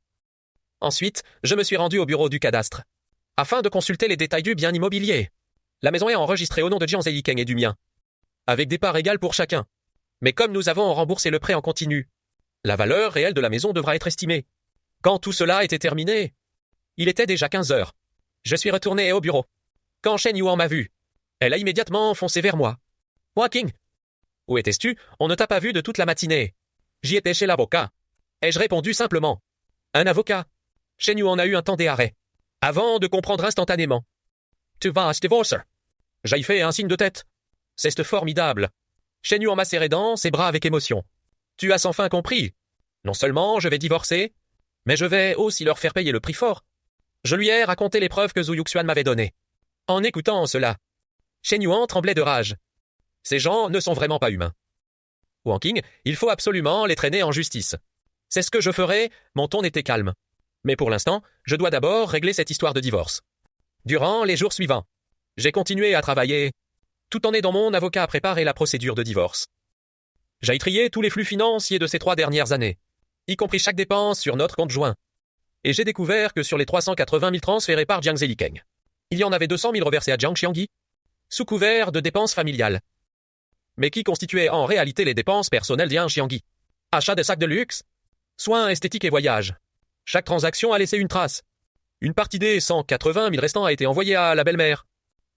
Ensuite, je me suis rendu au bureau du cadastre, afin de consulter les détails du bien immobilier. La maison est enregistrée au nom de Jiang Zeikeng et du mien, avec des parts égales pour chacun. Mais comme nous avons remboursé le prêt en continu, la valeur réelle de la maison devra être estimée. Quand tout cela était terminé, il était déjà 15 heures. Je suis retourné au bureau. Quand Shen Yuan m'a vu, elle a immédiatement foncé vers moi. « Walking, où étais-tu? On ne t'a pas vu de toute la matinée. » J'y étais chez l'avocat. Ai-je répondu simplement. Un avocat. Shen Yuan a eu un temps d'arrêt, avant de comprendre instantanément. « Tu vas se divorcer. » J'ai fait un signe de tête. C'est formidable. Shen Yuan m'a serré dans ses bras avec émotion. « Tu as sans fin compris. Non seulement je vais divorcer, mais je vais aussi leur faire payer le prix fort. » Je lui ai raconté les preuves que Zhu Yuxuan m'avait données. En écoutant cela, Shen Yuan tremblait de rage. Ces gens ne sont vraiment pas humains. Wang Qing, il faut absolument les traîner en justice. C'est ce que je ferai, mon ton était calme. Mais pour l'instant, je dois d'abord régler cette histoire de divorce. Durant les jours suivants, j'ai continué à travailler, tout en aidant mon avocat à préparer la procédure de divorce. J'ai trié tous les flux financiers de ces 3 dernières années, y compris chaque dépense sur notre compte joint. Et j'ai découvert que sur les 380 000 transférés par Jiang Zeikeng, il y en avait 200 000 reversés à Jiang Xiangyi, sous couvert de dépenses familiales, mais qui constituaient en réalité les dépenses personnelles de Jiang Xiangyi. Achat de sacs de luxe, soins esthétiques et voyages. Chaque transaction a laissé une trace. Une partie des 180 000 restants a été envoyée à la belle-mère,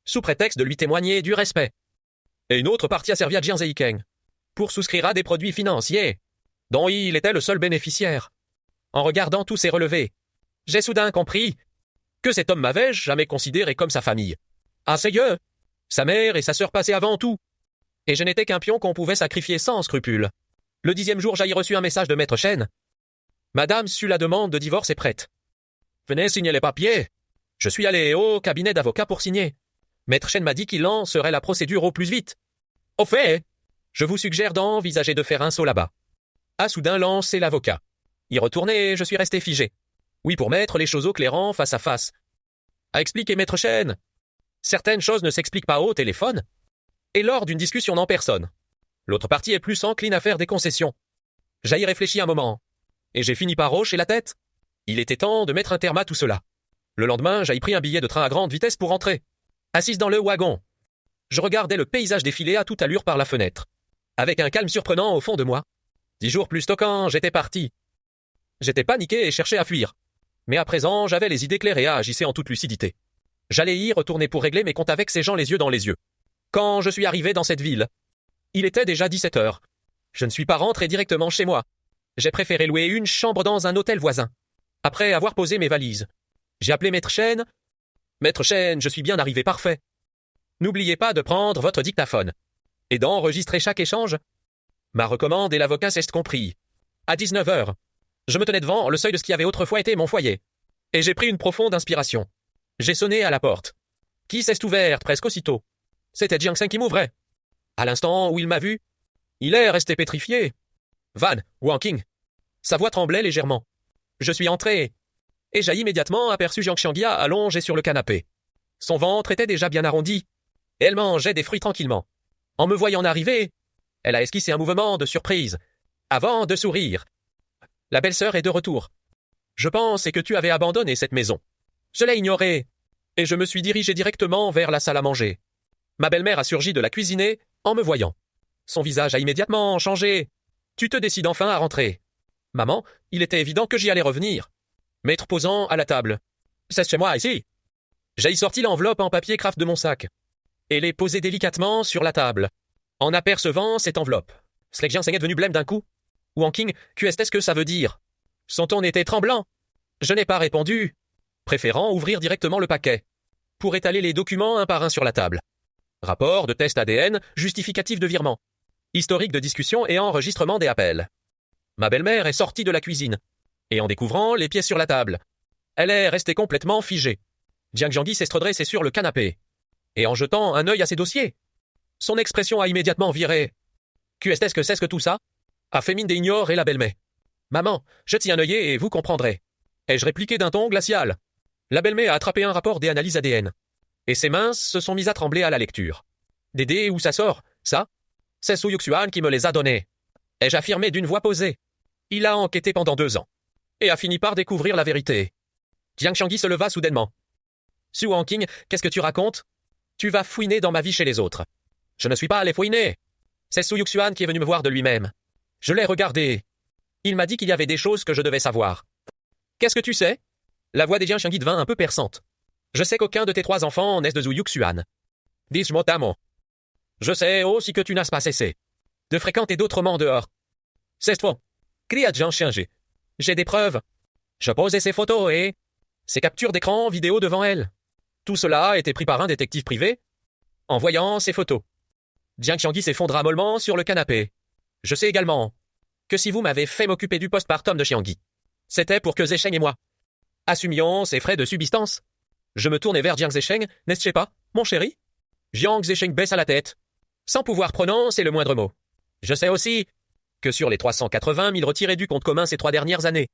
sous prétexte de lui témoigner du respect. Et une autre partie a servi à Jiang Zeikeng, pour souscrire à des produits financiers, dont il était le seul bénéficiaire. En regardant tous ces relevés, j'ai soudain compris que cet homme m'avait jamais considéré comme sa famille. Ah, sérieux, sa mère et sa sœur passaient avant tout. Et je n'étais qu'un pion qu'on pouvait sacrifier sans scrupule. Le 10e jour, j'ai reçu un message de Maître Shen. Madame, sur la demande de divorce est prête. Venez signer les papiers. Je suis allé au cabinet d'avocat pour signer. Maître Shen m'a dit qu'il lancerait la procédure au plus vite. Au fait, je vous suggère d'envisager de faire un saut là-bas. A soudain lancé l'avocat. Y retourner, je suis resté figé. Oui, pour mettre les choses au clairant face à face. A expliquer Maître Shen. Certaines choses ne s'expliquent pas au téléphone et lors d'une discussion en personne. L'autre partie est plus encline à faire des concessions. J'ai y réfléchi un moment, et j'ai fini par hocher la tête. Il était temps de mettre un terme à tout cela. Le lendemain, j'ai pris un billet de train à grande vitesse pour rentrer. Assise dans le wagon, je regardais le paysage défiler à toute allure par la fenêtre, avec un calme surprenant au fond de moi. 10 jours plus tôt quand j'étais parti. J'étais paniqué et cherchais à fuir. Mais à présent, j'avais les idées claires et agissais en toute lucidité. J'allais y retourner pour régler mes comptes avec ces gens les yeux dans les yeux. Quand je suis arrivé dans cette ville, il était déjà 17 heures. Je ne suis pas rentré directement chez moi. J'ai préféré louer une chambre dans un hôtel voisin. Après avoir posé mes valises, j'ai appelé Maître Shen. Maître Shen, je suis bien arrivé, parfait. N'oubliez pas de prendre votre dictaphone et d'enregistrer chaque échange. Ma recommande et l'avocat s'est compris. À 19 heures, je me tenais devant le seuil de ce qui avait autrefois été mon foyer. Et j'ai pris une profonde inspiration. J'ai sonné à la porte, qui s'est ouverte presque aussitôt. C'était Jiang Seng qui m'ouvrait. À l'instant où il m'a vu, il est resté pétrifié. Van, Wang Qing. Sa voix tremblait légèrement. Je suis entré, et j'ai immédiatement aperçu Jiang Xiangyi allongé sur le canapé. Son ventre était déjà bien arrondi, et elle mangeait des fruits tranquillement. En me voyant arriver, elle a esquissé un mouvement de surprise, avant de sourire. La belle-sœur est de retour. Je pensais que tu avais abandonné cette maison. Je l'ai ignoré, et je me suis dirigé directement vers la salle à manger. Ma belle-mère a surgi de la cuisiner en me voyant. Son visage a immédiatement changé. Tu te décides enfin à rentrer. Maman, il était évident que j'y allais revenir. Maître posant à la table. C'est chez moi, ici. J'ai y sorti l'enveloppe en papier craft de mon sac, et l'ai posée délicatement sur la table. En apercevant cette enveloppe, Slek Jiang Seng est devenu blême d'un coup. Wang Qing, qu'est-ce que ça veut dire? Son ton était tremblant. Je n'ai pas répondu, préférant ouvrir directement le paquet, pour étaler les documents un par un sur la table. Rapport de test ADN, justificatif de virement, historique de discussion et enregistrement des appels. Ma belle-mère est sortie de la cuisine, et en découvrant les pièces sur la table, elle est restée complètement figée. Jiang Xiangyi s'est redressé sur le canapé, et en jetant un œil à ses dossiers, son expression a immédiatement viré. Qu'est-ce que c'est que tout ça? A fait mine d'ignorer la belle-mère. Maman, jetez un œillet et vous comprendrez. Ai-je répliqué d'un ton glacial? La belle-mère a attrapé un rapport des analyses ADN. Et ses mains se sont mises à trembler à la lecture. Dédé, où ça sort, ça? C'est Su Yuxuan qui me les a donnés. Ai-je affirmé d'une voix posée. Il a enquêté pendant 2 ans. Et a fini par découvrir la vérité. Jiang Xiangyi se leva soudainement. Su Wangqing, qu'est-ce que tu racontes? Tu vas fouiner dans ma vie chez les autres. Je ne suis pas allé fouiner. C'est Su Yuxuan qui est venu me voir de lui-même. Je l'ai regardé. Il m'a dit qu'il y avait des choses que je devais savoir. Qu'est-ce que tu sais? La voix de Jiang Xiangyi devint un peu perçante. Je sais qu'aucun de tes 3 enfants naissent de Su Yuxuan. Dis-je mot. Je sais aussi que tu n'as pas cessé de fréquenter d'autres mondes dehors. C'est toi, cria Jiang Xiangyi. J'ai des preuves. Je posais ces photos et ces captures d'écran vidéo devant elle. Tout cela a été pris par un détective privé. En voyant ces photos, Jiang Xiangyi s'effondra mollement sur le canapé. Je sais également que si vous m'avez fait m'occuper du postpartum de Xiangyi, c'était pour que Zesheng et moi assumions ses frais de subsistance. Je me tournai vers Jiang Zesheng, n'est-ce pas, mon chéri? Jiang Zesheng baissa la tête, sans pouvoir prononcer le moindre mot. Je sais aussi que sur les 380 000 retirés du compte commun ces 3 dernières années,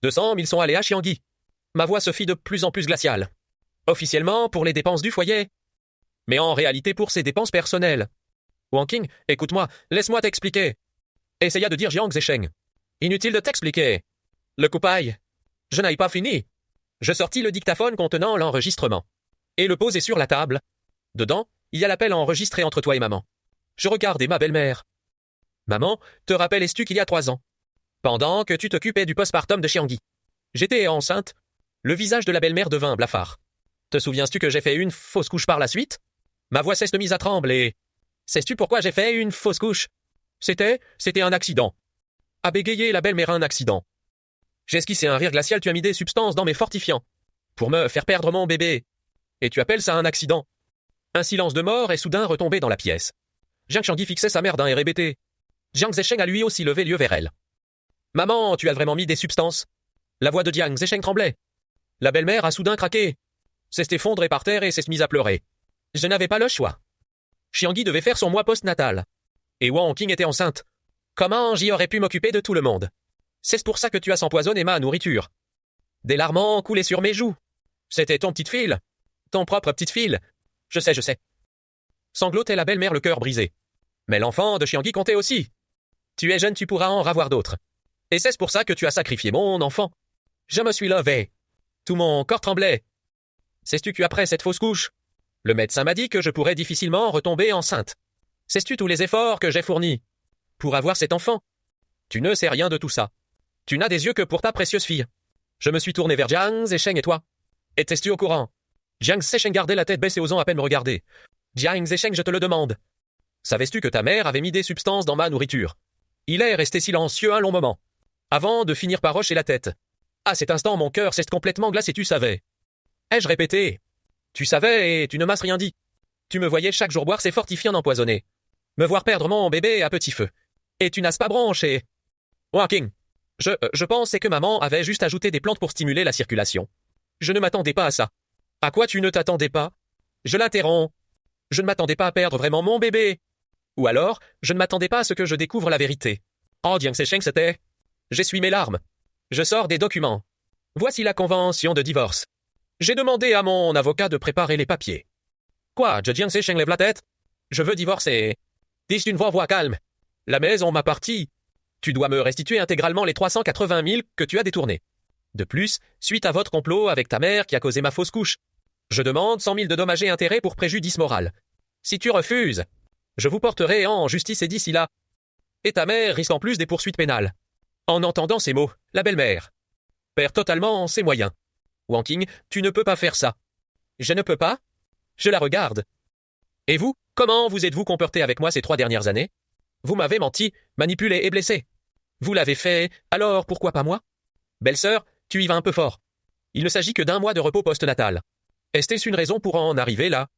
200 000 sont allés à Xiangyi. Ma voix se fit de plus en plus glaciale. Officiellement pour les dépenses du foyer, mais en réalité pour ses dépenses personnelles. Wangqing, écoute-moi, laisse-moi t'expliquer. Essaya de dire Jiang Zesheng. Inutile de t'expliquer. Le coupaille. Je n'ai pas fini. Je sortis le dictaphone contenant l'enregistrement et le posai sur la table. Dedans, il y a l'appel enregistré entre toi et maman. Je regardais ma belle-mère. Maman, te rappelles-tu qu'il y a 3 ans, pendant que tu t'occupais du postpartum de Xiangyi, j'étais enceinte. Le visage de la belle-mère devint blafard. Te souviens-tu que j'ai fait une fausse couche par la suite? Ma voix s'est mise à trembler. Sais-tu pourquoi j'ai fait une fausse couche? C'était un accident. A bégayé la belle-mère, un accident. J'ai esquissé un rire glacial, tu as mis des substances dans mes fortifiants pour me faire perdre mon bébé. Et tu appelles ça un accident? Un silence de mort est soudain retombé dans la pièce. Jiang Xiangyi fixait sa mère d'un air hébété. Jiang Zesheng a lui aussi levé l'yeux vers elle. Maman, tu as vraiment mis des substances? La voix de Jiang Zesheng tremblait. La belle-mère a soudain craqué. S'est effondrée par terre et s'est mise à pleurer. Je n'avais pas le choix. Xiangyi devait faire son mois post-natal. Et Wangqing était enceinte. Comment j'y aurais pu m'occuper de tout le monde? C'est pour ça que tu as empoisonné ma nourriture. Des larmes ont coulé sur mes joues. C'était ton petite fille. Ton propre petite fille. Je sais. Sanglotait la belle-mère, le cœur brisé. Mais l'enfant de Xiangyi comptait aussi. Tu es jeune, tu pourras en ravoir d'autres. Et c'est pour ça que tu as sacrifié mon enfant. Je me suis levé. Tout mon corps tremblait. Sais-tu qu'après cette fausse couche, le médecin m'a dit que je pourrais difficilement retomber enceinte. Sais-tu tous les efforts que j'ai fournis pour avoir cet enfant? Tu ne sais rien de tout ça. Tu n'as des yeux que pour ta précieuse fille. Je me suis tourné vers Jiang Zesheng et toi. Étais-tu au courant? Jiang Zesheng gardait la tête baissée, osant à peine me regarder. Jiang Zesheng, je te le demande. Savais-tu que ta mère avait mis des substances dans ma nourriture? Il est resté silencieux un long moment, avant de finir par hocher la tête. À cet instant, mon cœur s'est complètement glacé, tu savais. Ai-je répété? Tu savais et tu ne m'as rien dit. Tu me voyais chaque jour boire ces fortifiants empoisonnés, me voir perdre mon bébé à petit feu. Et tu n'as pas bronché. Wangqing, je pensais que maman avait juste ajouté des plantes pour stimuler la circulation. Je ne m'attendais pas à ça. À quoi tu ne t'attendais pas? Je l'interromps. Je ne m'attendais pas à perdre vraiment mon bébé. Ou alors, je ne m'attendais pas à ce que je découvre la vérité. Oh, Jiang Zesheng, c'était... J'essuie mes larmes. Je sors des documents. Voici la convention de divorce. J'ai demandé à mon avocat de préparer les papiers. Quoi, Jiang Zesheng lève la tête? Je veux divorcer. Dis-je d'une voix calme. La maison m'appartient. Tu dois me restituer intégralement les 380 000 que tu as détournés. De plus, suite à votre complot avec ta mère qui a causé ma fausse couche, je demande 100 000 de dommages et intérêts pour préjudice moral. Si tu refuses, je vous porterai en justice et d'ici là. Et ta mère risque en plus des poursuites pénales. En entendant ces mots, la belle-mère perd totalement ses moyens. Wangqing, tu ne peux pas faire ça. Je ne peux pas? Je la regarde. Et vous, comment vous êtes-vous comporté avec moi ces 3 dernières années? Vous m'avez menti, manipulé et blessé. Vous l'avez fait, alors pourquoi pas moi? Belle-sœur, tu y vas un peu fort. Il ne s'agit que d'1 mois de repos post-natal. Est-ce une raison pour en arriver là?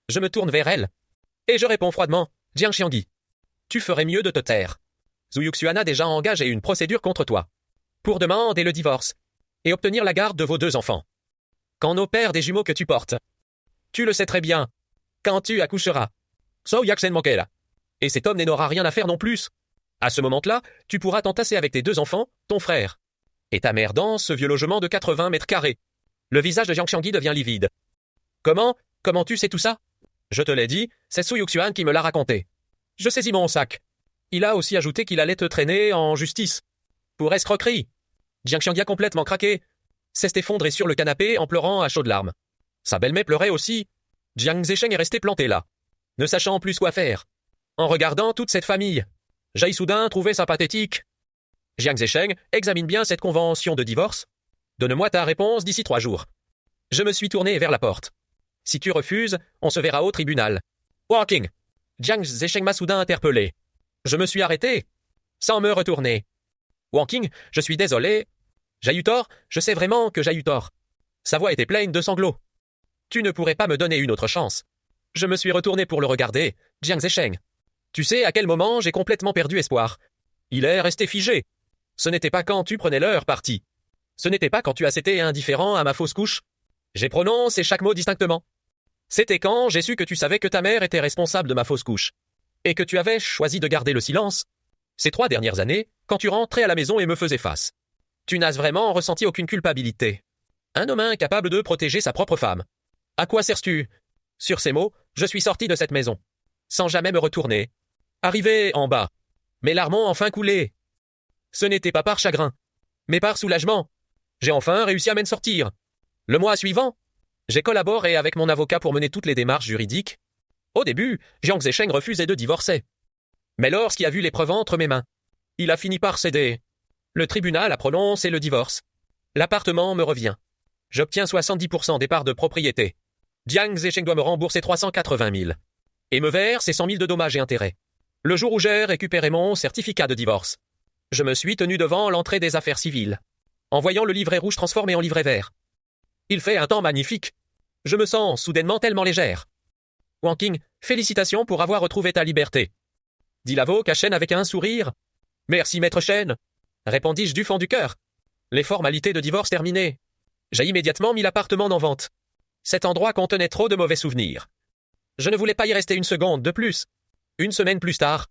Je me tourne vers elle. Et je réponds froidement, Jiang Xiangyi, tu ferais mieux de te taire. Su Yuxuan a déjà engagé une procédure contre toi, pour demander le divorce, et obtenir la garde de vos 2 enfants. Quand nos pères des jumeaux que tu portes, tu le sais très bien, quand tu accoucheras, So Yaksen Monkela, et cet homme n'aura rien à faire non plus. À ce moment-là, tu pourras t'entasser avec tes 2 enfants, ton frère, et ta mère dans ce vieux logement de 80 mètres carrés. Le visage de Jiang Xiangyi devient livide. Comment? Comment tu sais tout ça? Je te l'ai dit, c'est Su Yuxuan qui me l'a raconté. Je saisis mon sac. Il a aussi ajouté qu'il allait te traîner en justice. Pour escroquerie. Jiang Xiangyi a complètement craqué. S'est effondré sur le canapé en pleurant à chaudes larmes. Sa belle-mère pleurait aussi. Jiang Zesheng est resté planté là, ne sachant plus quoi faire. En regardant toute cette famille, Jai soudain trouvait ça pathétique. Jiang Zesheng, examine bien cette convention de divorce. Donne-moi ta réponse d'ici 3 jours. Je me suis tourné vers la porte. Si tu refuses, on se verra au tribunal. Walking. Jiang Zesheng m'a soudain interpellé. Je me suis arrêté, sans me retourner. Wanking, je suis désolé. J'ai eu tort, je sais vraiment que j'ai eu tort. Sa voix était pleine de sanglots. Tu ne pourrais pas me donner une autre chance. Je me suis retourné pour le regarder, Jiang Zesheng. Tu sais à quel moment j'ai complètement perdu espoir. Il est resté figé. Ce n'était pas quand tu prenais leur parti. Ce n'était pas quand tu as été indifférent à ma fausse couche. J'ai prononcé chaque mot distinctement. C'était quand j'ai su que tu savais que ta mère était responsable de ma fausse couche. Et que tu avais choisi de garder le silence. Ces 3 dernières années, quand tu rentrais à la maison et me faisais face. Tu n'as vraiment ressenti aucune culpabilité. Un homme incapable de protéger sa propre femme. À quoi sers-tu? Sur ces mots, je suis sorti de cette maison. Sans jamais me retourner. Arrivé en bas. Mes larmes ont enfin coulé. Ce n'était pas par chagrin, mais par soulagement. J'ai enfin réussi à m'en sortir. Le mois suivant, j'ai collaboré avec mon avocat pour mener toutes les démarches juridiques. Au début, Jiang Zesheng refusait de divorcer. Mais lorsqu'il a vu les preuves entre mes mains, il a fini par céder. Le tribunal a prononcé le divorce. L'appartement me revient. J'obtiens 70% des parts de propriété. Jiang Zesheng doit me rembourser 380 000. Et me verse ses 100 000 de dommages et intérêts. Le jour où j'ai récupéré mon certificat de divorce, je me suis tenu devant l'entrée des affaires civiles, en voyant le livret rouge transformé en livret vert. Il fait un temps magnifique. Je me sens soudainement tellement légère. Wanking, félicitations pour avoir retrouvé ta liberté. Dit l'avocat Chen avec un sourire. Merci, maître Chen, répondis-je du fond du cœur. Les formalités de divorce terminées. J'ai immédiatement mis l'appartement en vente. Cet endroit contenait trop de mauvais souvenirs. Je ne voulais pas y rester une seconde de plus. Une semaine plus tard,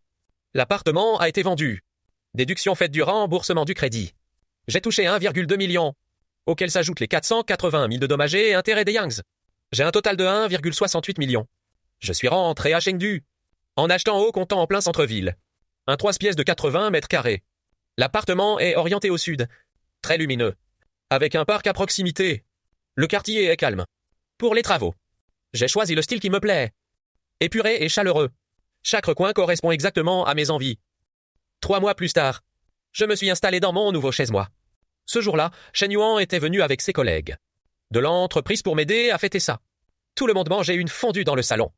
l'appartement a été vendu. Déduction faite du remboursement du crédit. J'ai touché 1,2 million, auquel s'ajoutent les 480 000 de dommages et intérêts des Yangs. J'ai un total de 1,68 million. Je suis rentré à Chengdu, en achetant au comptant en plein centre-ville. Un 3 pièces de 80 mètres carrés. L'appartement est orienté au sud, très lumineux, avec un parc à proximité. Le quartier est calme. Pour les travaux, j'ai choisi le style qui me plaît. Épuré et chaleureux. Chaque recoin correspond exactement à mes envies. 3 mois plus tard, je me suis installé dans mon nouveau chez-moi. Ce jour-là, Shen Yuan était venu avec ses collègues de l'entreprise pour m'aider à fêter ça. Tout le monde mangeait une fondue dans le salon.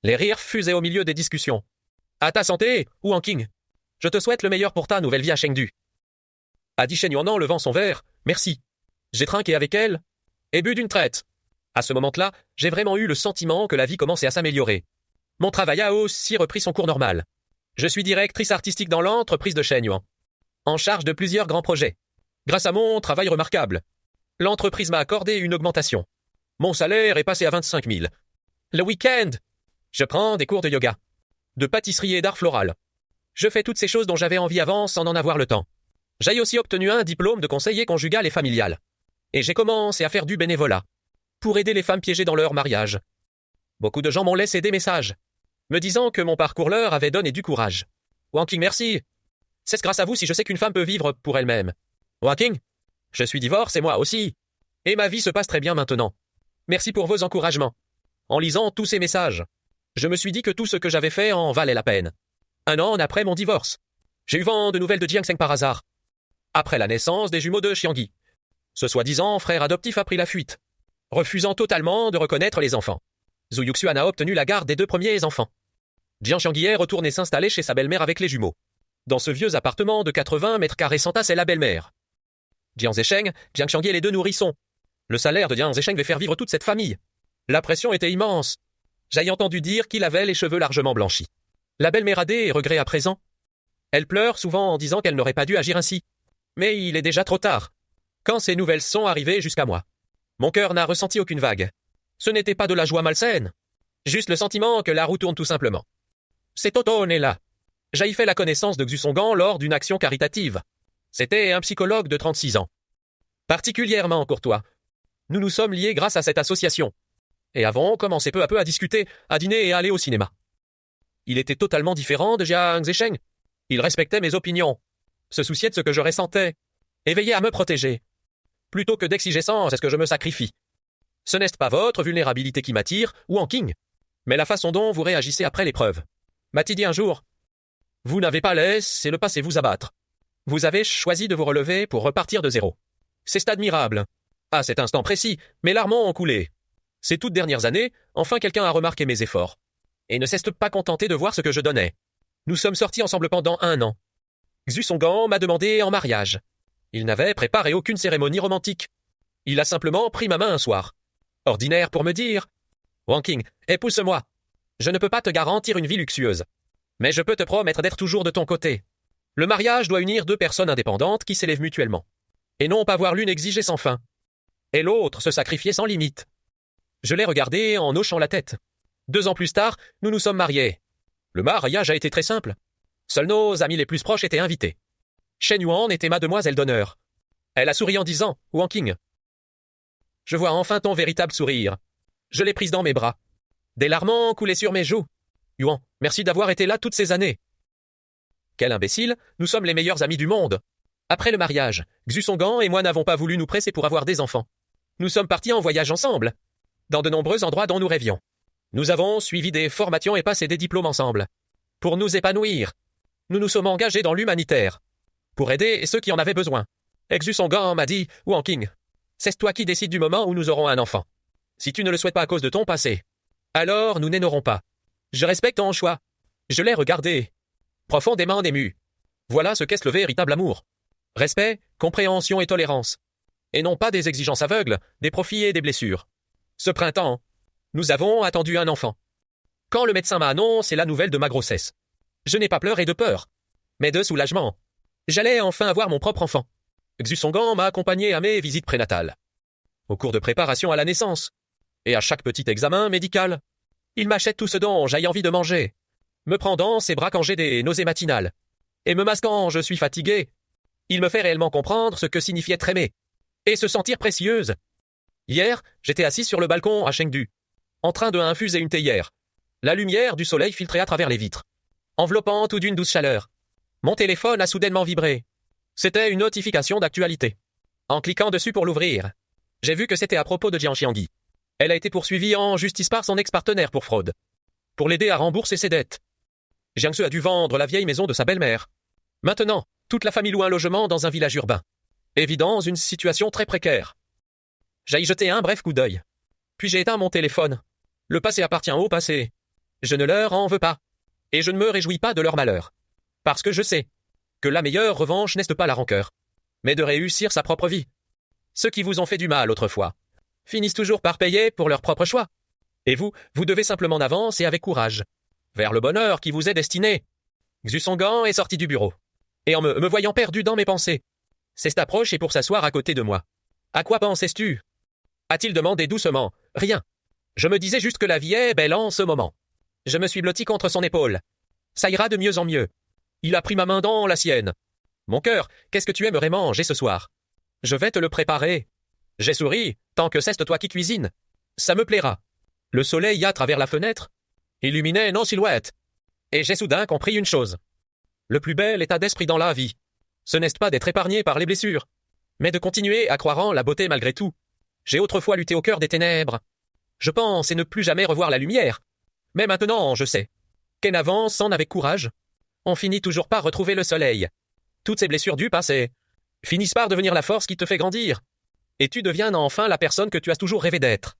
Les rires fusaient au milieu des discussions. À ta santé, Wanking. Je te souhaite le meilleur pour ta nouvelle vie à Chengdu. A dit Shen Yuan en levant son verre. Merci. J'ai trinqué avec elle et bu d'une traite. À ce moment-là, j'ai vraiment eu le sentiment que la vie commençait à s'améliorer. Mon travail a aussi repris son cours normal. Je suis directrice artistique dans l'entreprise de Shen Yuan, en charge de plusieurs grands projets. Grâce à mon travail remarquable, l'entreprise m'a accordé une augmentation. Mon salaire est passé à 25 000. Le week-end, je prends des cours de yoga, de pâtisserie et d'art floral. Je fais toutes ces choses dont j'avais envie avant sans en avoir le temps. J'ai aussi obtenu un diplôme de conseiller conjugal et familial. Et j'ai commencé à faire du bénévolat, pour aider les femmes piégées dans leur mariage. Beaucoup de gens m'ont laissé des messages, me disant que mon parcours leur avait donné du courage. Wanking, merci. C'est grâce à vous si je sais qu'une femme peut vivre pour elle-même. Wanking, je suis divorcé moi aussi. Et ma vie se passe très bien maintenant. Merci pour vos encouragements. En lisant tous ces messages, je me suis dit que tout ce que j'avais fait en valait la peine. 1 an après mon divorce, j'ai eu vent de nouvelles de Jiang Zesheng par hasard. Après la naissance des jumeaux de Xiangyi, ce soi-disant frère adoptif a pris la fuite, refusant totalement de reconnaître les enfants. Su Yuxuan a obtenu la garde des 2 premiers enfants. Jiang Xiangyi est retourné s'installer chez sa belle-mère avec les jumeaux. Dans ce vieux appartement de 80 mètres carrés s'entassait la belle-mère. Jiang Zesheng, Jiang Xiangyi et les 2 nourrissons. Le salaire de Jiang Zesheng devait faire vivre toute cette famille. La pression était immense. J'ai entendu dire qu'il avait les cheveux largement blanchis. La belle-mère a des regrets à présent. Elle pleure souvent en disant qu'elle n'aurait pas dû agir ainsi. Mais il est déjà trop tard. Quand ces nouvelles sont arrivées jusqu'à moi, mon cœur n'a ressenti aucune vague. Ce n'était pas de la joie malsaine, juste le sentiment que la roue tourne tout simplement. Cet automne est là. J'ai fait la connaissance de Xu Songgan lors d'une action caritative. C'était un psychologue de 36 ans. Particulièrement courtois. Nous nous sommes liés grâce à cette association. et avons commencé peu à peu à discuter, à dîner et à aller au cinéma. Il était totalement différent de Jiang Zesheng. Il respectait mes opinions, se souciait de ce que je ressentais, et veillait à me protéger. Plutôt que d'exiger sans est-ce que je me sacrifie. Ce n'est pas votre vulnérabilité qui m'attire, ou en King, mais la façon dont vous réagissez après l'épreuve. M'a-t-il dit un jour, vous n'avez pas laissé le passé vous abattre. Vous avez choisi de vous relever pour repartir de zéro. C'est admirable. À cet instant précis, mes larmes ont coulé. Ces toutes dernières années, enfin quelqu'un a remarqué mes efforts. Et ne s'est pas contenté de voir ce que je donnais. Nous sommes sortis ensemble pendant 1 an. Xu Songgan m'a demandé en mariage. Il n'avait préparé aucune cérémonie romantique. Il a simplement pris ma main un soir. Ordinaire pour me dire « Wang King, épouse-moi. Je ne peux pas te garantir une vie luxueuse. Mais je peux te promettre d'être toujours de ton côté. Le mariage doit unir 2 personnes indépendantes qui s'élèvent mutuellement. Et non pas voir l'une exiger sans fin. Et l'autre se sacrifier sans limite. » Je l'ai regardé en hochant la tête. 2 ans plus tard, nous nous sommes mariés. Le mariage a été très simple. Seuls nos amis les plus proches étaient invités. Shen Yuan était ma demoiselle d'honneur. Elle a souri en disant « Wang King. » Je vois enfin ton véritable sourire. Je l'ai prise dans mes bras. Des larmes ont coulé sur mes joues. Yuan, merci d'avoir été là toutes ces années. Quel imbécile, nous sommes les meilleurs amis du monde. Après le mariage, Xu Songgan et moi n'avons pas voulu nous presser pour avoir des enfants. Nous sommes partis en voyage ensemble, dans de nombreux endroits dont nous rêvions. Nous avons suivi des formations et passé des diplômes ensemble. Pour nous épanouir, nous nous sommes engagés dans l'humanitaire. Pour aider ceux qui en avaient besoin. Et Xu Songgan m'a dit « Wang King, c'est toi qui décides du moment où nous aurons un enfant. Si tu ne le souhaites pas à cause de ton passé, alors nous n'aimerons pas. Je respecte ton choix. » Je l'ai regardé, profondément ému. Voilà ce qu'est le véritable amour. Respect, compréhension et tolérance. Et non pas des exigences aveugles, des profits et des blessures. Ce printemps, nous avons attendu un enfant. Quand le médecin m'a annoncé la nouvelle de ma grossesse, je n'ai pas pleuré de peur, mais de soulagement. J'allais enfin avoir mon propre enfant. Xu Songgan m'a accompagné à mes visites prénatales, au cours de préparation à la naissance, et à chaque petit examen médical. Il m'achète tout ce dont j'ai envie de manger, me prend dans ses bras quand j'ai des nausées matinales, et me masque quand je suis fatigué. Il me fait réellement comprendre ce que signifie être aimé, et se sentir précieuse. Hier, j'étais assis sur le balcon à Chengdu, en train de infuser une théière. La lumière du soleil filtrait à travers les vitres, enveloppant tout d'une douce chaleur. Mon téléphone a soudainement vibré. C'était une notification d'actualité. En cliquant dessus pour l'ouvrir, j'ai vu que c'était à propos de Jiang Xiangyi. Elle a été poursuivie en justice par son ex-partenaire pour fraude, pour l'aider à rembourser ses dettes. Jiangsu a dû vendre la vieille maison de sa belle-mère. Maintenant, toute la famille loue un logement dans un village urbain, évident une situation très précaire. J'ai y jeté un bref coup d'œil. Puis j'ai éteint mon téléphone. Le passé appartient au passé. Je ne leur en veux pas. Et je ne me réjouis pas de leur malheur. Parce que je sais que la meilleure revanche n'est pas la rancœur, mais de réussir sa propre vie. Ceux qui vous ont fait du mal autrefois finissent toujours par payer pour leur propre choix. Et vous devez simplement avancer avec courage, vers le bonheur qui vous est destiné. Xu Songgan est sorti du bureau, et en me voyant perdu dans mes pensées, s'est approché pour s'asseoir à côté de moi. À quoi pensais-tu? A-t-il demandé doucement. Rien. Je me disais juste que la vie est belle en ce moment. Je me suis blotti contre son épaule. Ça ira de mieux en mieux. Il a pris ma main dans la sienne. Mon cœur, qu'est-ce que tu aimerais manger ce soir? Je vais te le préparer. J'ai souri, tant que c'est toi qui cuisines. Ça me plaira. Le soleil à travers la fenêtre illuminait nos silhouettes. Et j'ai soudain compris une chose. Le plus bel état d'esprit dans la vie, ce n'est pas d'être épargné par les blessures, mais de continuer à croire en la beauté malgré tout. J'ai autrefois lutté au cœur des ténèbres. Je pense et ne plus jamais revoir la lumière. Mais maintenant, je sais qu'en avançant avec courage, on finit toujours par retrouver le soleil. Toutes ces blessures du passé finissent par devenir la force qui te fait grandir. Et tu deviens enfin la personne que tu as toujours rêvé d'être.